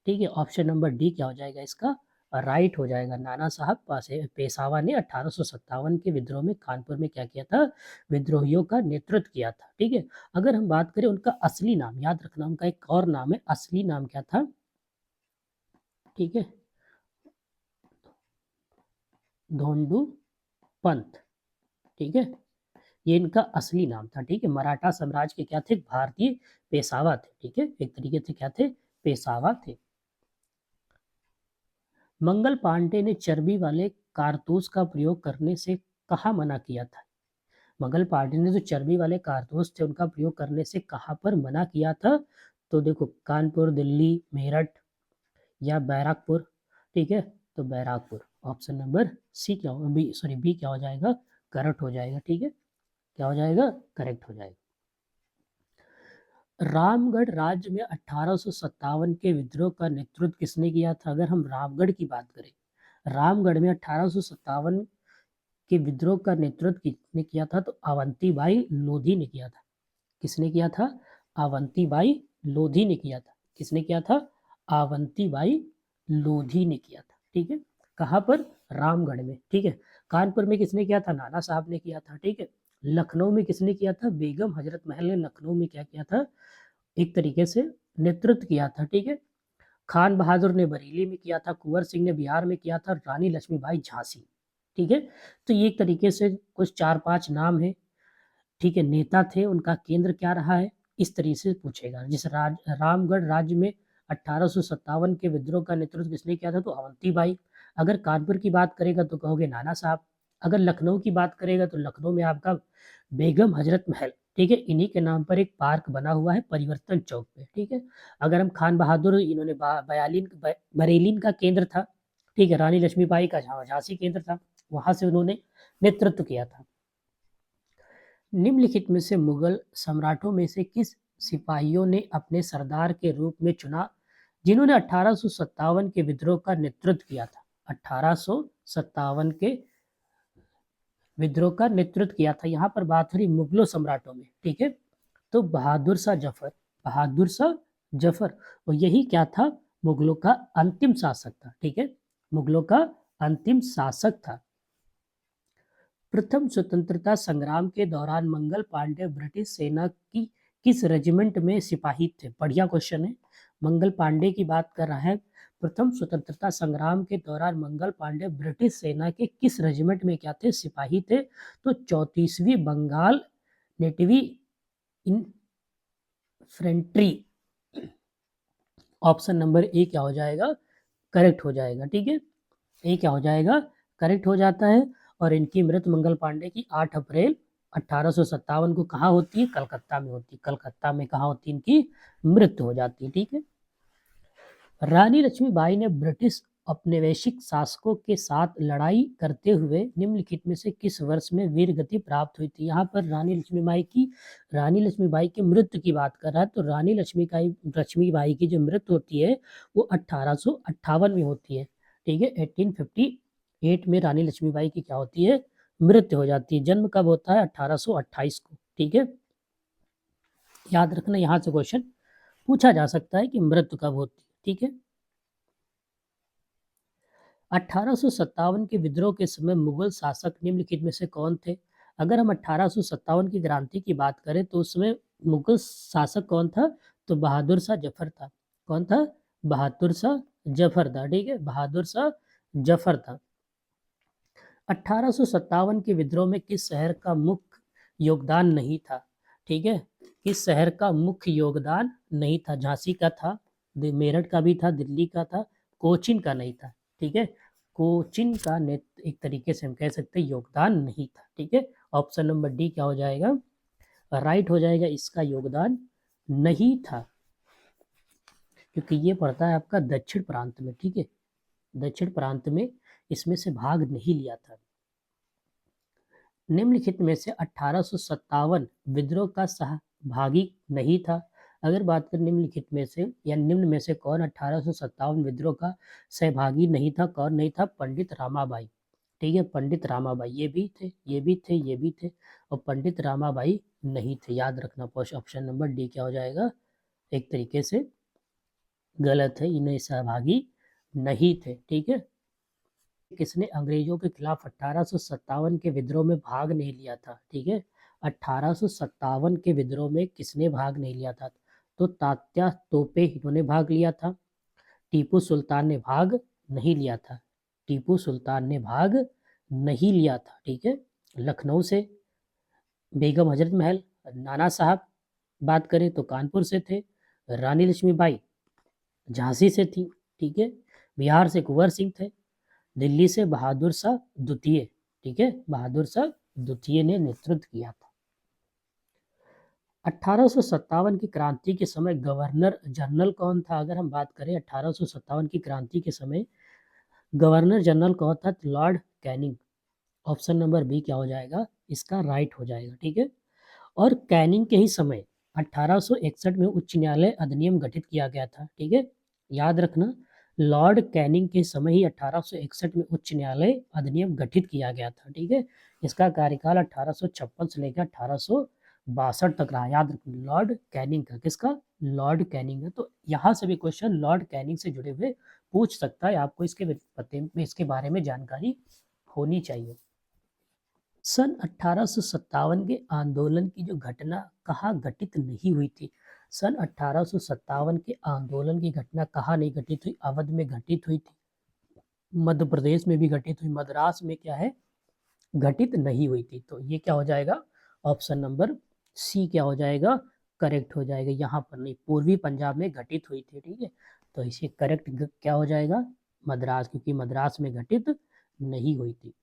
ठीक है। ऑप्शन नंबर डी क्या हो जाएगा, इसका राइट हो जाएगा। नाना साहब पेशवा ने 1857 के विद्रोह में कानपुर में क्या किया था, विद्रोहियों का नेतृत्व किया था, ठीक है। अगर हम बात करें उनका असली नाम, याद रखना, उनका एक और नाम है, असली नाम क्या था, ठीक है, धोंडू पंत, ठीक है, ये इनका असली नाम था, ठीक है। मराठा साम्राज्य के क्या थे, भारतीय पेशवा थे, ठीक है, एक तरीके से क्या थे, पेशवा थे। मंगल पांडे ने चर्बी वाले कारतूस का प्रयोग करने से कहाँ मना किया था? मंगल पांडे ने जो चर्बी वाले कारतूस थे उनका प्रयोग करने से कहाँ पर मना किया था? तो देखो, कानपुर, दिल्ली, मेरठ या बैराकपुर, ठीक है, तो बैराकपुर। ऑप्शन नंबर सी क्या हो, बी सॉरी बी क्या हो जाएगा, करेक्ट हो जाएगा, ठीक है, क्या हो जाएगा, करेक्ट हो जाएगा। रामगढ़ राज्य में 1857 के विद्रोह का नेतृत्व किसने किया था? अगर हम रामगढ़ की बात करें, रामगढ़ में 1857 के विद्रोह का नेतृत्व किसने किया था? तो अवंतीबाई लोधी ने किया था। किसने किया था, अवंतीबाई लोधी ने किया था। किसने किया था, अवंतीबाई लोधी ने किया था, ठीक है। कहाँ पर, रामगढ़ में, ठीक है। कानपुर में किसने किया था, नाना साहब ने किया था, ठीक है। लखनऊ में किसने किया था, बेगम हजरत महल ने लखनऊ में क्या किया था, एक तरीके से नेतृत्व किया था, ठीक है। खान बहादुर ने बरेली में किया था, कुंवर सिंह ने बिहार में किया था, रानी लक्ष्मीबाई झांसी, ठीक है। तो ये एक तरीके से कुछ 4-5 नाम है, ठीक है, नेता थे, उनका केंद्र क्या रहा है, इस तरीके से पूछेगा। जिस रामगढ़ राज्य में 1857 के विद्रोह का नेतृत्व किसने किया था, तो अवंतीबाई। अगर कानपुर की बात करेगा तो कहोगे नाना साहब। अगर लखनऊ की बात करेगा तो लखनऊ में आपका बेगम हजरत महल, ठीक है, इन्हीं के नाम पर एक पार्क बना हुआ है परिवर्तन चौक पे, ठीक है। अगर हम खान बहादुर, इन्होंने बरेलीन का केंद्र था, ठीक है, रानी लक्ष्मीबाई का झांसी केंद्र था, वहां से उन्होंने नेतृत्व किया था। निम्नलिखित में से मुगल सम्राटों में से किस सिपाहियों ने अपने सरदार के रूप में चुना जिन्होंने 1857 के विद्रोह का नेतृत्व किया था? 1857 के विद्रोह का नेतृत्व किया था। यहाँ पर बात हो रही मुगलों सम्राटों में, ठीक है। तो बहादुर शाह जफर, बहादुर शाह जफर, और यही क्या था? मुगलों का अंतिम शासक था, ठीक है। मुगलों का अंतिम शासक था। प्रथम स्वतंत्रता संग्राम के दौरान मंगल पांडे ब्रिटिश सेना की किस रेजिमेंट में सिपाही थे? बढ़िया क्वेश्चन है। मंगल पांडे की बात कर रहा है। प्रथम स्वतंत्रता संग्राम के दौरान मंगल पांडे ब्रिटिश सेना के किस रेजिमेंट में क्या थे? सिपाही थे। तो 34वीं Bengal native infantry, option number A क्या हो जाएगा? करेक्ट हो जाएगा, ठीक है। ए क्या हो जाएगा? करेक्ट हो जाता है। और इनकी मृत्यु मंगल पांडे की 8 अप्रैल 1857 को कहाँ होती है? कलकत्ता में होती है। कलकत्ता में कहाँ होती है इनकी मृत्यु हो जाती है, ठीक है। रानी लक्ष्मीबाई ने ब्रिटिश औपनिवेशिक शासकों के साथ लड़ाई करते हुए निम्नलिखित में से किस वर्ष में वीर गति प्राप्त हुई थी? यहाँ पर रानी लक्ष्मीबाई की मृत्यु की बात कर रहा है। तो रानी लक्ष्मीबाई की जो मृत्यु होती है वो 1858 में होती है, ठीक है। 1858 में रानी लक्ष्मीबाई की क्या होती है? मृत्यु हो जाती है। जन्म कब होता है? 1828 को, ठीक है। याद रखना, यहाँ से क्वेश्चन पूछा जा सकता है कि मृत्यु कब होती है, ठीक है। 1857 के विद्रोह के समय मुगल शासक निम्नलिखित में से कौन थे? अगर हम 1857 की क्रांति की बात करें तो उसमें मुगल शासक कौन था? तो बहादुर शाह जफर था। कौन था? बहादुर शाह जफर था, ठीक है। बहादुर शाह जफर था। 1857 के विद्रोह में किस शहर का मुख्य योगदान नहीं था? ठीक है, किस शहर का मुख्य योगदान नहीं था? झांसी का था, मेरठ का भी था, दिल्ली का था, कोचिन का नहीं था, ठीक है। कोचिन का एक तरीके से हम कह सकते हैं योगदान नहीं था, ठीक है। ऑप्शन नंबर डी क्या हो जाएगा? राइट हो जाएगा, इसका योगदान नहीं था, क्योंकि ये पड़ता है आपका दक्षिण प्रांत में, ठीक है। दक्षिण प्रांत में इसमें से भाग नहीं लिया था। निम्नलिखित में से 1857 विद्रोह का सहभागी नहीं था। अगर बात करें निम्नलिखित में से या निम्न में से कौन 1857 विद्रोह का सहभागी नहीं था, कौन नहीं था? पंडित रामाबाई, ठीक है। पंडित रामाबाई, ये भी थे, ये भी थे, ये भी थे, और पंडित रामाबाई नहीं थे। याद रखना, ऑप्शन नंबर डी क्या हो जाएगा? एक तरीके से गलत है, इन्हें सहभागी नहीं थे, ठीक है। किसने अंग्रेजों के खिलाफ 1857 के विद्रोह में भाग नहीं लिया था? ठीक है, 1857 के विद्रोह में किसने भाग नहीं लिया था? तो तात्या तोपे, इन्होंने भाग लिया था। टीपू सुल्तान ने भाग नहीं लिया था। टीपू सुल्तान ने भाग नहीं लिया था, ठीक है। लखनऊ से बेगम हजरत महल, नाना साहब बात करें तो कानपुर से थे। रानी लक्ष्मीबाई झांसी से थी, ठीक है। बिहार से कुंवर सिंह थे। दिल्ली से बहादुर शाह द्वितीय, ठीक है, बहादुर शाह द्वितीय ने नेतृत्व किया था। 1857 की क्रांति के समय गवर्नर जनरल कौन था? अगर हम बात करें 1857 की क्रांति के समय गवर्नर जनरल कौन था? Lord Canning. Option number B क्या हो जाएगा? इसका राइट हो जाएगा, ठीक है। और कैनिंग के ही समय 1861 में उच्च न्यायालय अधिनियम गठित किया गया था, ठीक है। याद रखना, लॉर्ड कैनिंग के समय ही 1861 में उच्च न्यायालय अधिनियम गठित किया गया था, ठीक है। इसका कार्यकाल 1856 से लेकर 1862 तक रहा। याद रखना, लॉर्ड कैनिंग का, किसका? लॉर्ड कैनिंग का। तो यहाँ से भी क्वेश्चन लॉर्ड कैनिंग से जुड़े हुए पूछ सकता है, आपको इसके बारे में जानकारी होनी चाहिए। सन 1857 के आंदोलन की जो घटना कहाँ घटित नहीं हुई थी? सन 1857 के आंदोलन की घटना कहाँ नहीं घटित हुई? अवध में घटित हुई थी, मध्य प्रदेश में भी घटित हुई, मद्रास में क्या है? घटित नहीं हुई थी। तो ये क्या हो जाएगा? ऑप्शन नंबर सी क्या हो जाएगा? करेक्ट हो जाएगा। यहाँ पर नहीं, पूर्वी पंजाब में घटित हुई थी, ठीक है। तो इसे करेक्ट क्या हो जाएगा? मद्रास, क्योंकि मद्रास में घटित नहीं हुई थी।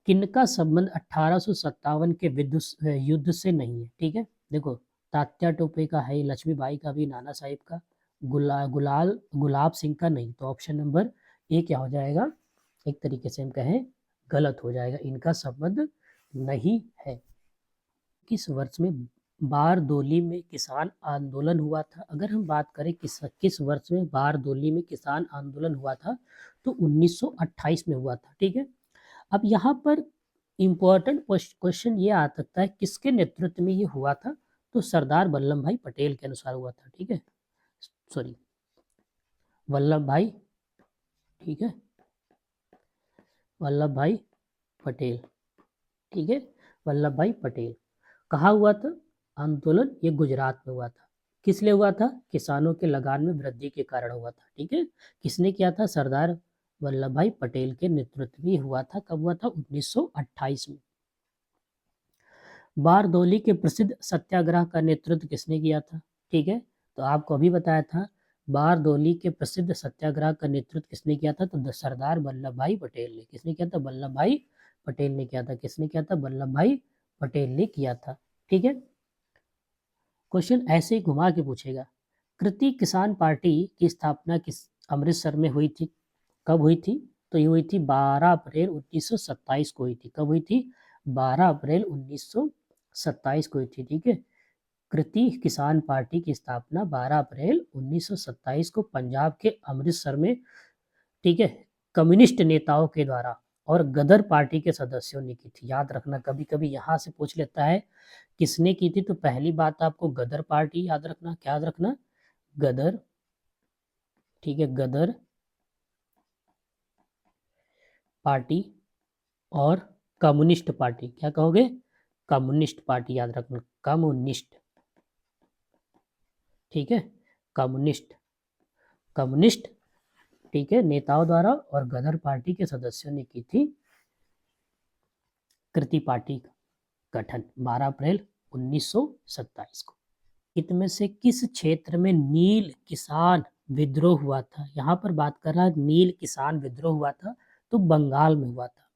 किनका संबंध 1857 के युद्ध से नहीं है? ठीक है, देखो, तात्या टोपे का है, लक्ष्मीबाई का भी, नाना साहिब का, गुलाब सिंह का नहीं। तो ऑप्शन नंबर ए क्या हो जाएगा? एक तरीके से हम कहें गलत हो जाएगा, इनका संबंध नहीं है। किस वर्ष में बारदोली में किसान आंदोलन हुआ था? अगर हम बात करें किस वर्ष में बारदोली में किसान आंदोलन हुआ था, तो 1928 में हुआ था। ठीक है, अब यहाँ पर इम्पोर्टेंट क्वेश्चन ये आ सकता है, किसके नेतृत्व में ये हुआ था? तो सरदार वल्लभ भाई पटेल के अनुसार हुआ था। ठीक है, सॉरी, वल्लभ भाई, ठीक है, वल्लभ भाई पटेल। ठीक है, वल्लभ भाई पटेल। कहाँ हुआ था आंदोलन? ये गुजरात में हुआ था। किस लिए हुआ था? किसानों के लगान में वृद्धि के कारण हुआ था। ठीक है, किसने किया था? सरदार वल्लभ भाई पटेल के नेतृत्व में हुआ था। कब हुआ था? 1928 में। बारदोली के प्रसिद्ध सत्याग्रह का नेतृत्व किसने किया था? ठीक है, तो आपको अभी बताया था, बारदोली के प्रसिद्ध सत्याग्रह का नेतृत्व किसने किया था? तो सरदार वल्लभ भाई पटेल ने। किसने किया था? वल्लभ भाई पटेल ने किया था। किसने किया था? वल्लभ भाई पटेल ने किया था। ठीक है, क्वेश्चन ऐसे ही घुमा के पूछेगा, कृति किसान पार्टी की स्थापना किस अमृतसर में हुई थी? कब हुई थी? तो ये हुई थी 12 अप्रैल 1927 को हुई थी। कब हुई थी? 12 अप्रैल 1927 को हुई थी। ठीक है, कृति किसान पार्टी की स्थापना 12 अप्रैल 1927 को पंजाब के अमृतसर में, ठीक है, कम्युनिस्ट नेताओं के द्वारा और गदर पार्टी के सदस्यों ने की थी। याद रखना, कभी कभी यहाँ से पूछ लेता है किसने की थी, तो पहली बात आपको गदर पार्टी याद रखना। क्या याद रखना? गदर, ठीक है, गदर पार्टी और कम्युनिस्ट पार्टी। क्या कहोगे? कम्युनिस्ट पार्टी, याद रखना, कम्युनिस्ट। ठीक है, कम्युनिस्ट, कम्युनिस्ट, ठीक है, नेताओं द्वारा और गदर पार्टी के सदस्यों ने की थी कृति पार्टी का गठन 12 अप्रैल 1927 को। इनमें से किस क्षेत्र में नील किसान विद्रोह हुआ था? यहाँ पर बात कर रहा है नील किसान विद्रोह हुआ था, तो बंगाल में हुआ था।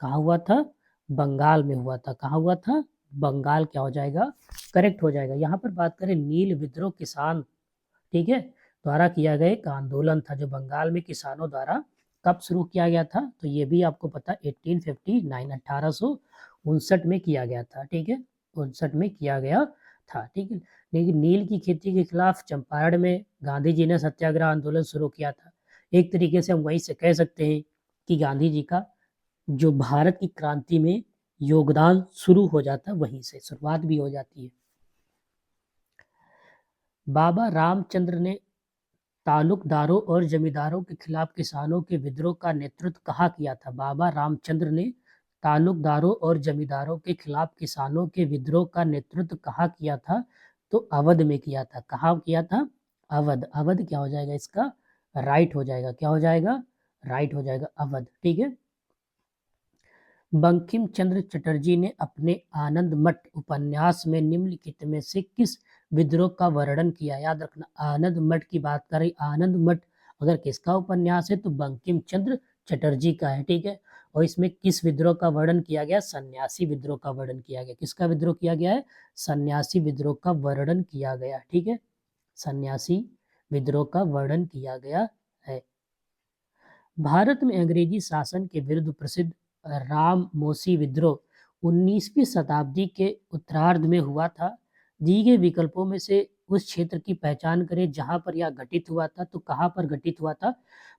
कहाँ हुआ था? बंगाल में हुआ था। कहाँ हुआ था? बंगाल। क्या हो जाएगा? करेक्ट हो जाएगा। यहाँ पर बात करें नील विद्रोह किसान, ठीक है, द्वारा किया गया एक आंदोलन था जो बंगाल में किसानों द्वारा कब शुरू किया गया था? तो ये भी आपको पता, 1859, 1859 में किया गया था। ठीक है, 59 में किया गया था। ठीक है, लेकिन नील की खेती के खिलाफ चंपारण में गांधी जी ने सत्याग्रह आंदोलन शुरू किया था। एक तरीके से हम वहीं से कह सकते हैं कि गांधी जी का जो भारत की क्रांति में योगदान शुरू हो जाता है, वहीं से शुरुआत भी हो जाती है। बाबा रामचंद्र ने तालुकदारों और जमींदारों के खिलाफ किसानों के विद्रोह का नेतृत्व कहाँ किया था? बाबा रामचंद्र ने तालुकदारों और जमींदारों के खिलाफ किसानों के विद्रोह का नेतृत्व कहाँ किया था? तो अवध में किया था। कहाँ किया था? अवध। अवध क्या हो जाएगा इसका? राइट हो जाएगा। क्या हो जाएगा? राइट हो जाएगा, अवध। ठीक है, बंकिम चंद्र चटर्जी ने अपने आनंद मठ उपन्यास में निम्नलिखित में से किस विद्रोह का वर्णन किया? याद रखना, आनंद मठ की बात करें, आनंद मठ अगर किसका उपन्यास है तो बंकिम चंद्र चटर्जी का है। ठीक है, और इसमें किस विद्रोह का वर्णन किया गया? सन्यासी विद्रोह का वर्णन किया गया। किसका विद्रोह किया गया है? सन्यासी विद्रोह का वर्णन किया गया। ठीक है, सन्यासी विद्रोह का वर्णन किया गया है। भारत में अंग्रेजी शासन के विरुद्ध प्रसिद्ध राममोसी विद्रोह 19वीं शताब्दी के उत्तरार्ध में हुआ था। दिए गए विकल्पों में से उस क्षेत्र की पहचान करें जहां पर यह घटित हुआ था। तो कहां पर घटित हुआ था?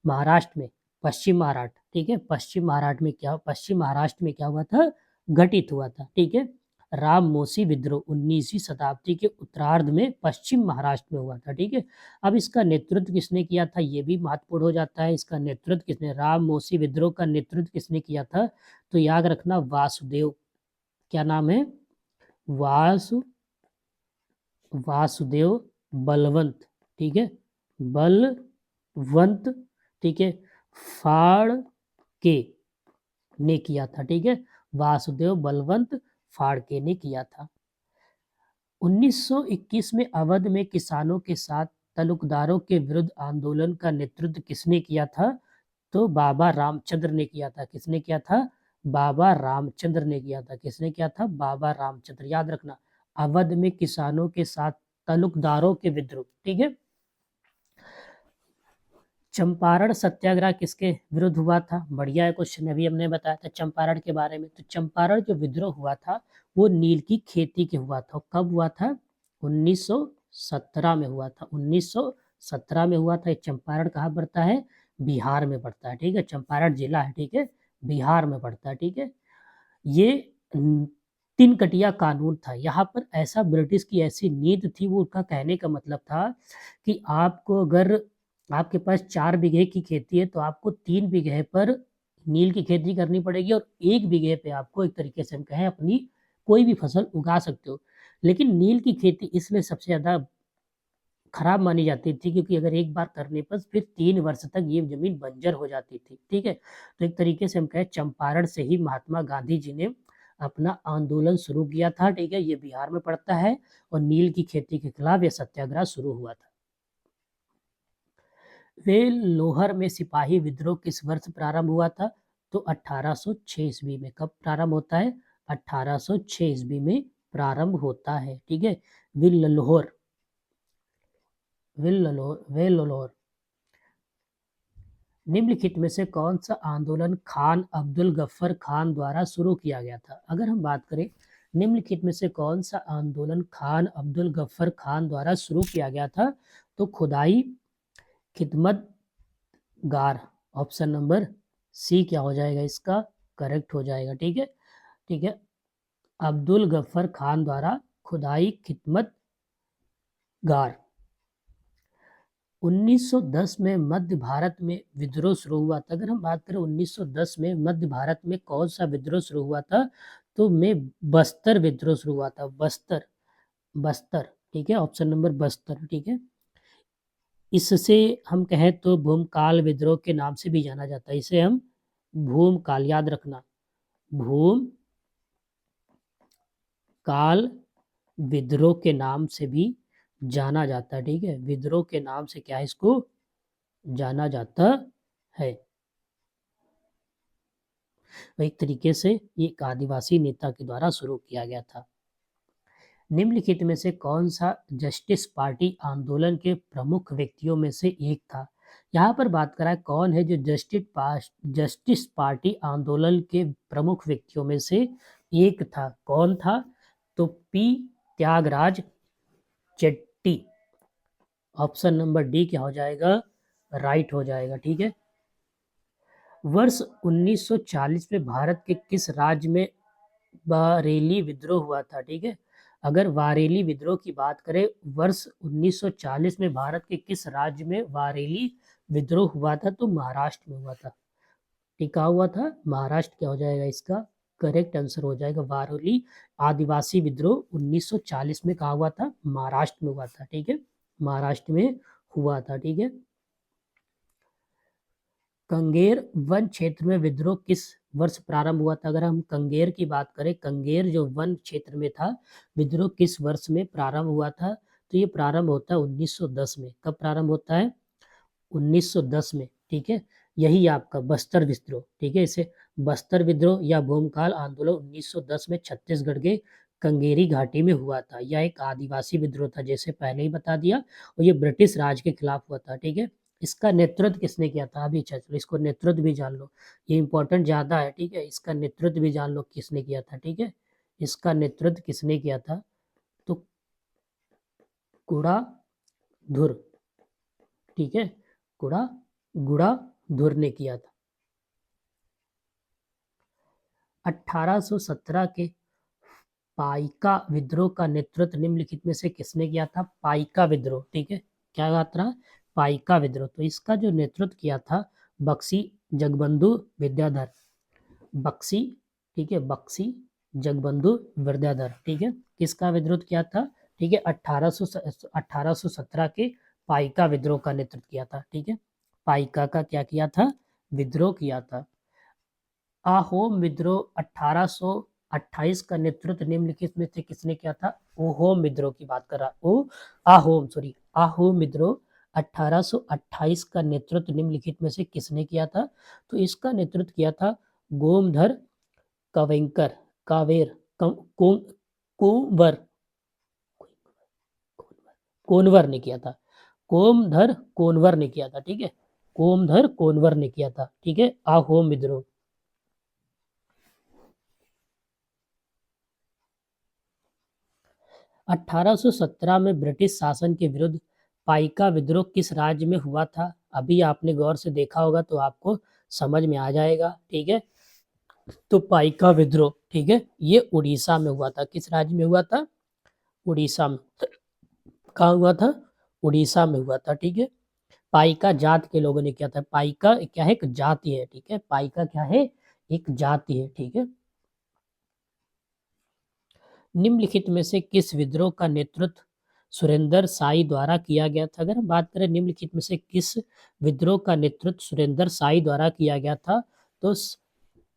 महाराष्ट्र में, पश्चिम महाराष्ट्र। ठीक है, पश्चिम महाराष्ट्र में क्या, पश्चिम महाराष्ट्र में क्या हुआ था? घटित हुआ था। ठीक है, राममोसी विद्रोह 19वीं शताब्दी के उत्तरार्ध में पश्चिम महाराष्ट्र में हुआ था। ठीक है, अब इसका नेतृत्व किसने किया था? ये भी महत्वपूर्ण हो जाता है। इसका नेतृत्व किसने, राममोसी विद्रोह का नेतृत्व किसने किया था? तो याद रखना, वासुदेव। क्या नाम है? वासुदेव बलवंत। ठीक है, बलवंत, ठीक है, फाड़के ने किया था। ठीक है, वासुदेव बलवंत फाड़के ने किया था। 1921 में अवध में किसानों के साथ तालुकदारों के विरुद्ध आंदोलन का नेतृत्व किसने किया था? तो बाबा रामचंद्र ने किया था। किसने किया था? बाबा रामचंद्र ने किया था। किसने किया था? बाबा रामचंद्र। याद रखना, अवध में किसानों के साथ तालुकदारों के विद्रोह। ठीक है, चंपारण सत्याग्रह किसके विरुद्ध हुआ था? बढ़िया है क्वेश्चन, अभी हमने बताया था चंपारण के बारे में। तो चंपारण जो विद्रोह हुआ था वो नील की खेती के हुआ था। कब हुआ था? 1917 में हुआ था। 1917 में हुआ था। ये चंपारण कहाँ पड़ता है? बिहार में पड़ता है। ठीक है, चंपारण जिला है। ठीक है, बिहार में पड़ता है। ठीक है, ये तीन कटिया कानून था। यहाँ पर ऐसा ब्रिटिश की ऐसी नीति थी, वो उनका कहने का मतलब था कि आपको अगर आपके पास 4 बीघे की खेती है तो आपको 3 बीघे पर नील की खेती करनी पड़ेगी और 1 बीघे पे आपको एक तरीके से हम कहें अपनी कोई भी फसल उगा सकते हो। लेकिन नील की खेती इसलिए सबसे ज्यादा खराब मानी जाती थी क्योंकि अगर एक बार करने पर फिर 3 वर्ष तक ये जमीन बंजर हो जाती थी। ठीक है, तो एक तरीके से हम कहें चंपारण से ही महात्मा गांधी जी ने अपना आंदोलन शुरू किया था। ठीक है, ये बिहार में पड़ता है और नील की खेती के खिलाफ यह सत्याग्रह शुरू हुआ था। लोहर में सिपाही विद्रोह किस वर्ष प्रारंभ हुआ था? तो 1806 ईस्वी में। कब प्रारंभ होता है? 1806 ईस्वी में प्रारंभ होता है। ठीक है, विल्लोर वेल्लोर निम्नलिखित में से कौन सा आंदोलन खान अब्दुल गफ्फर खान द्वारा शुरू किया गया था? अगर हम बात करें निम्नलिखित में से कौन सा आंदोलन खान अब्दुल गफ्फर खान द्वारा शुरू किया गया था? तो खुदाई खिदमत गार, ऑप्शन नंबर सी क्या हो जाएगा इसका? करेक्ट हो जाएगा। ठीक है, ठीक है, अब्दुल गफ्फर खान द्वारा खुदाई खिदमत गार। 1910 में मध्य भारत में विद्रोह शुरू हुआ था। अगर हम बात करें 1910 में मध्य भारत में कौन सा विद्रोह शुरू हुआ था? तो में बस्तर विद्रोह शुरू हुआ था। बस्तर, बस्तर। ठीक है, ऑप्शन नंबर बस्तर। ठीक है, इससे हम कहें तो भूमकाल विद्रोह के नाम से भी जाना जाता है। इसे हम भूमकाल, याद रखना, भूम काल विद्रोह के नाम से भी जाना जाता है। ठीक है, विद्रोह के नाम से क्या है इसको जाना जाता है। एक तरीके से ये एक आदिवासी नेता के द्वारा शुरू किया गया था। निम्नलिखित में से कौन सा जस्टिस पार्टी आंदोलन के प्रमुख व्यक्तियों में से एक था? यहाँ पर बात करा है कौन है जो जस्टिस पार्टी आंदोलन के प्रमुख व्यक्तियों में से एक था। कौन था? तो P Tyagaraja Chetty, option number D क्या हो जाएगा? राइट हो जाएगा। ठीक है, वर्ष 1940 में भारत के किस राज्य में बारेली विद्रोह हुआ था? ठीक है, अगर बारेली विद्रोह की बात करें वर्ष 1940 में भारत के किस राज्य में बारेली विद्रोह हुआ था? तो महाराष्ट्र में हुआ था। टिका हुआ था महाराष्ट्र, क्या हो जाएगा इसका? करेक्ट आंसर हो जाएगा। बारेली आदिवासी विद्रोह 1940 में कहा हुआ था? महाराष्ट्र में हुआ था। ठीक है, महाराष्ट्र में हुआ था। ठीक है, कंगेर वन क्षेत्र में विद्रोह किस वर्ष प्रारंभ हुआ था? अगर हम कंगेर की बात करें, कंगेर जो वन क्षेत्र में था, विद्रोह किस वर्ष में प्रारंभ हुआ था? तो ये प्रारंभ होता है 1910 में। कब प्रारंभ होता है? 1910 में। ठीक है, यही आपका बस्तर विद्रोह। ठीक है, इसे बस्तर विद्रोह या भूमकाल आंदोलन 1910 में छत्तीसगढ़ के कंगेरी घाटी में हुआ था। यह एक आदिवासी विद्रोह था, जैसे पहले ही बता दिया, और ये ब्रिटिश राज के खिलाफ हुआ था। ठीक है, इसका नेतृत्व किसने किया था? अभी चलो इसको नेतृत्व भी जान लो, ये इंपॉर्टेंट ज्यादा है। ठीक है, इसका नेतृत्व भी जान लो किसने किया था। ठीक है, इसका नेतृत्व किसने किया था? तो कुड़ा धुर। ठीक है, कुड़ा गुड़ा धुर ने किया था। 1817 के पाइका विद्रोह का नेतृत्व निम्नलिखित में से किसने किया था? पाइका विद्रोह। ठीक है, क्या बात रहा? पाइका विद्रोह। तो इसका जो नेतृत्व किया था बक्सी जगबंधु विद्याधर, बक्सी। ठीक है, बक्सी जगबंधु विद्याधर। ठीक है, किसका विद्रोह किया था? ठीक है, 1817 के पाइका विद्रोह का नेतृत्व किया था। ठीक है, पाइका का क्या किया था? विद्रोह किया था। अहोम विद्रोह 1828 का नेतृत्व निम्नलिखित में से किसने किया था? ओहोम विद्रोह की बात कर रहा, ओ अहोम, सॉरी, अहोम विद्रोह 1828 का नेतृत्व निम्नलिखित में से किसने किया था? तो इसका नेतृत्व किया था गोमधर कवेंकर, कावेर कोंवर, कोनवर ने किया था। कोमधर कोनवर ने किया था। ठीक है, कोमधर कोनवर ने किया था। ठीक है, अहोम विद्रोह। 1817 में ब्रिटिश शासन के विरुद्ध पाइका विद्रोह किस राज्य में हुआ था? अभी आपने गौर से देखा होगा तो आपको समझ में आ जाएगा, ठीक है। तो पाइका विद्रोह, ठीक है, ये उड़ीसा में हुआ था। किस राज्य में हुआ था? उड़ीसा में। कहाँ हुआ था? उड़ीसा में हुआ था, ठीक है। पाइका जात के लोगों ने किया था। पाइका क्या है? एक जाति है, ठीक है। पाइका क्या है? एक जाति है, ठीक है। निम्नलिखित में से किस विद्रोह का नेतृत्व सुरेंद्र साई द्वारा किया गया था? अगर हम बात करें निम्नलिखित में से किस विद्रोह का नेतृत्व सुरेंद्र साई द्वारा किया गया था, तो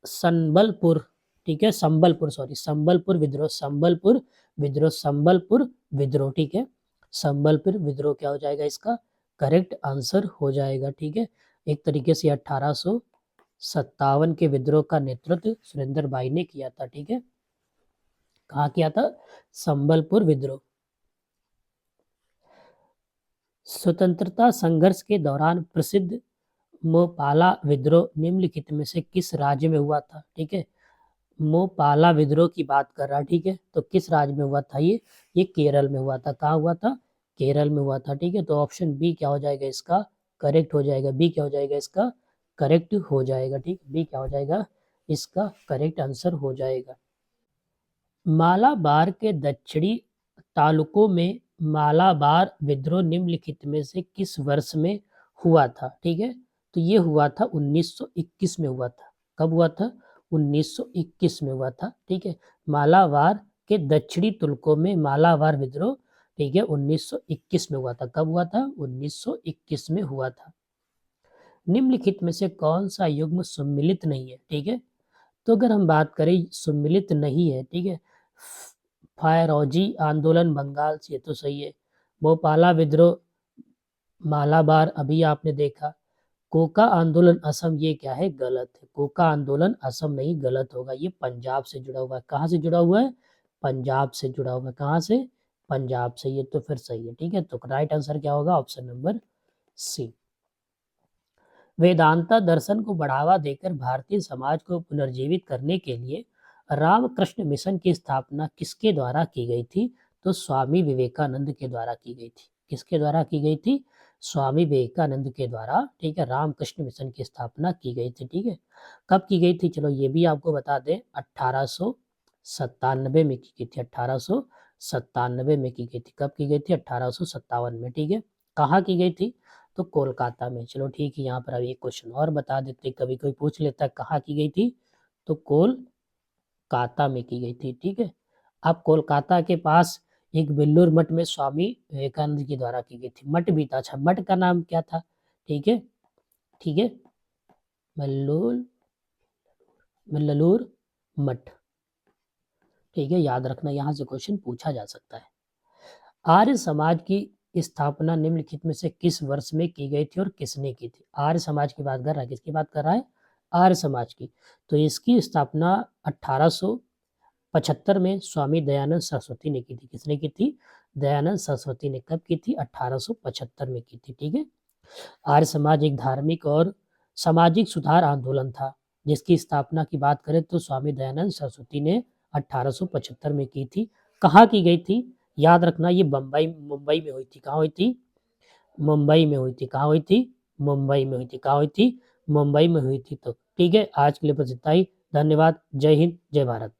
संबलपुर, ठीक है, संबलपुर विद्रोह, संबलपुर विद्रोह, ठीक है। संबलपुर विद्रोह क्या हो जाएगा? इसका करेक्ट आंसर हो जाएगा, ठीक है। एक तरीके से 1857 के विद्रोह का नेतृत्व सुरेंद्र बाई ने किया था, ठीक है। कहाँ किया था? संबलपुर विद्रोह। स्वतंत्रता संघर्ष के दौरान प्रसिद्ध मोपाला विद्रोह निम्नलिखित में से किस राज्य में हुआ था? ठीक है, मोपाला विद्रोह की बात कर रहा है, ठीक है। तो किस राज्य में हुआ था? ये केरल में हुआ था। कहाँ हुआ था? केरल में हुआ था, ठीक है। तो ऑप्शन बी क्या हो जाएगा? इसका करेक्ट हो जाएगा। बी क्या हो जाएगा? इसका करेक्ट हो जाएगा, ठीक। बी क्या हो जाएगा? इसका करेक्ट आंसर हो जाएगा। मालाबार के दक्षिणी तालुकों में मालाबार विद्रोह निम्नलिखित में से किस वर्ष में हुआ था? ठीक है, तो ये हुआ था 1921 में हुआ था। कब हुआ था? 1921 में हुआ था, ठीक है। मालाबार के दक्षिणी तुलकों में मालाबार विद्रोह, ठीक है, 1921 में हुआ था। कब हुआ था? 1921 में हुआ था। निम्नलिखित में से कौन सा युग्म सम्मिलित नहीं है? ठीक है, तो अगर हम बात करें सम्मिलित नहीं है, ठीक है, फायरोजी आंदोलन बंगाल से, तो सही है। मोपाला विद्रोह मालाबार अभी आपने देखा। कोका आंदोलन असम, ये क्या है? गलत है। कोका आंदोलन असम नहीं, गलत होगा। ये पंजाब से जुड़ा हुआ है। कहाँ से जुड़ा हुआ है? पंजाब से जुड़ा हुआ है। कहाँ से? पंजाब से। ये तो फिर सही है, ठीक है। तो राइट आंसर क्या होगा? Option number C. वेदांता दर्शन को बढ़ावा देकर भारतीय समाज को पुनर्जीवित करने के लिए रामकृष्ण मिशन की स्थापना किसके द्वारा की गई थी? तो स्वामी विवेकानंद के द्वारा की गई थी। किसके द्वारा की गई थी? स्वामी विवेकानंद के द्वारा, ठीक है, रामकृष्ण मिशन की स्थापना की गई थी, ठीक है। कब की गई थी? चलो ये भी आपको बता दें, 1897 में की गई थी। 1897 में की गई थी। कब की गई थी? 1857 में, ठीक है। कहाँ की गई थी? तो कोलकाता में। चलो ठीक है, यहाँ पर अभी एक क्वेश्चन और बता देते, कभी कोई पूछ लेता कहाँ की गई थी, तो कोलकाता में की गई थी, ठीक है। अब कोलकाता के पास एक बेल्लूर मठ में स्वामी विवेकानंद के द्वारा की गई थी। मठ भी था। अच्छा, मठ का नाम क्या था? ठीक है, ठीक है, मल्लूर मठ, ठीक है, याद रखना, यहाँ से क्वेश्चन पूछा जा सकता है। आर्य समाज की स्थापना निम्नलिखित में से किस वर्ष में की गई थी और किसने की थी? आर्य समाज की बात कर रहा है। किसकी बात कर रहा है? आर्य समाज की। तो इसकी स्थापना 1875 में स्वामी दयानंद सरस्वती ने की थी। किसने की थी? दयानंद सरस्वती ने। कब की थी? 1875 में की थी, ठीक है। आर्य समाज एक धार्मिक और सामाजिक सुधार आंदोलन था, जिसकी स्थापना की बात करें तो स्वामी दयानंद सरस्वती ने 1875 में की थी। कहाँ की गई थी? याद रखना, ये मुंबई में हुई थी। कहाँ हुई थी? मुंबई में हुई थी। कहाँ हुई थी? मुंबई में हुई थी। कहाँ हुई थी? मुंबई में हुई थी। तो ठीक है, आज के लिए बस इतना ही। धन्यवाद। जय हिंद, जय भारत।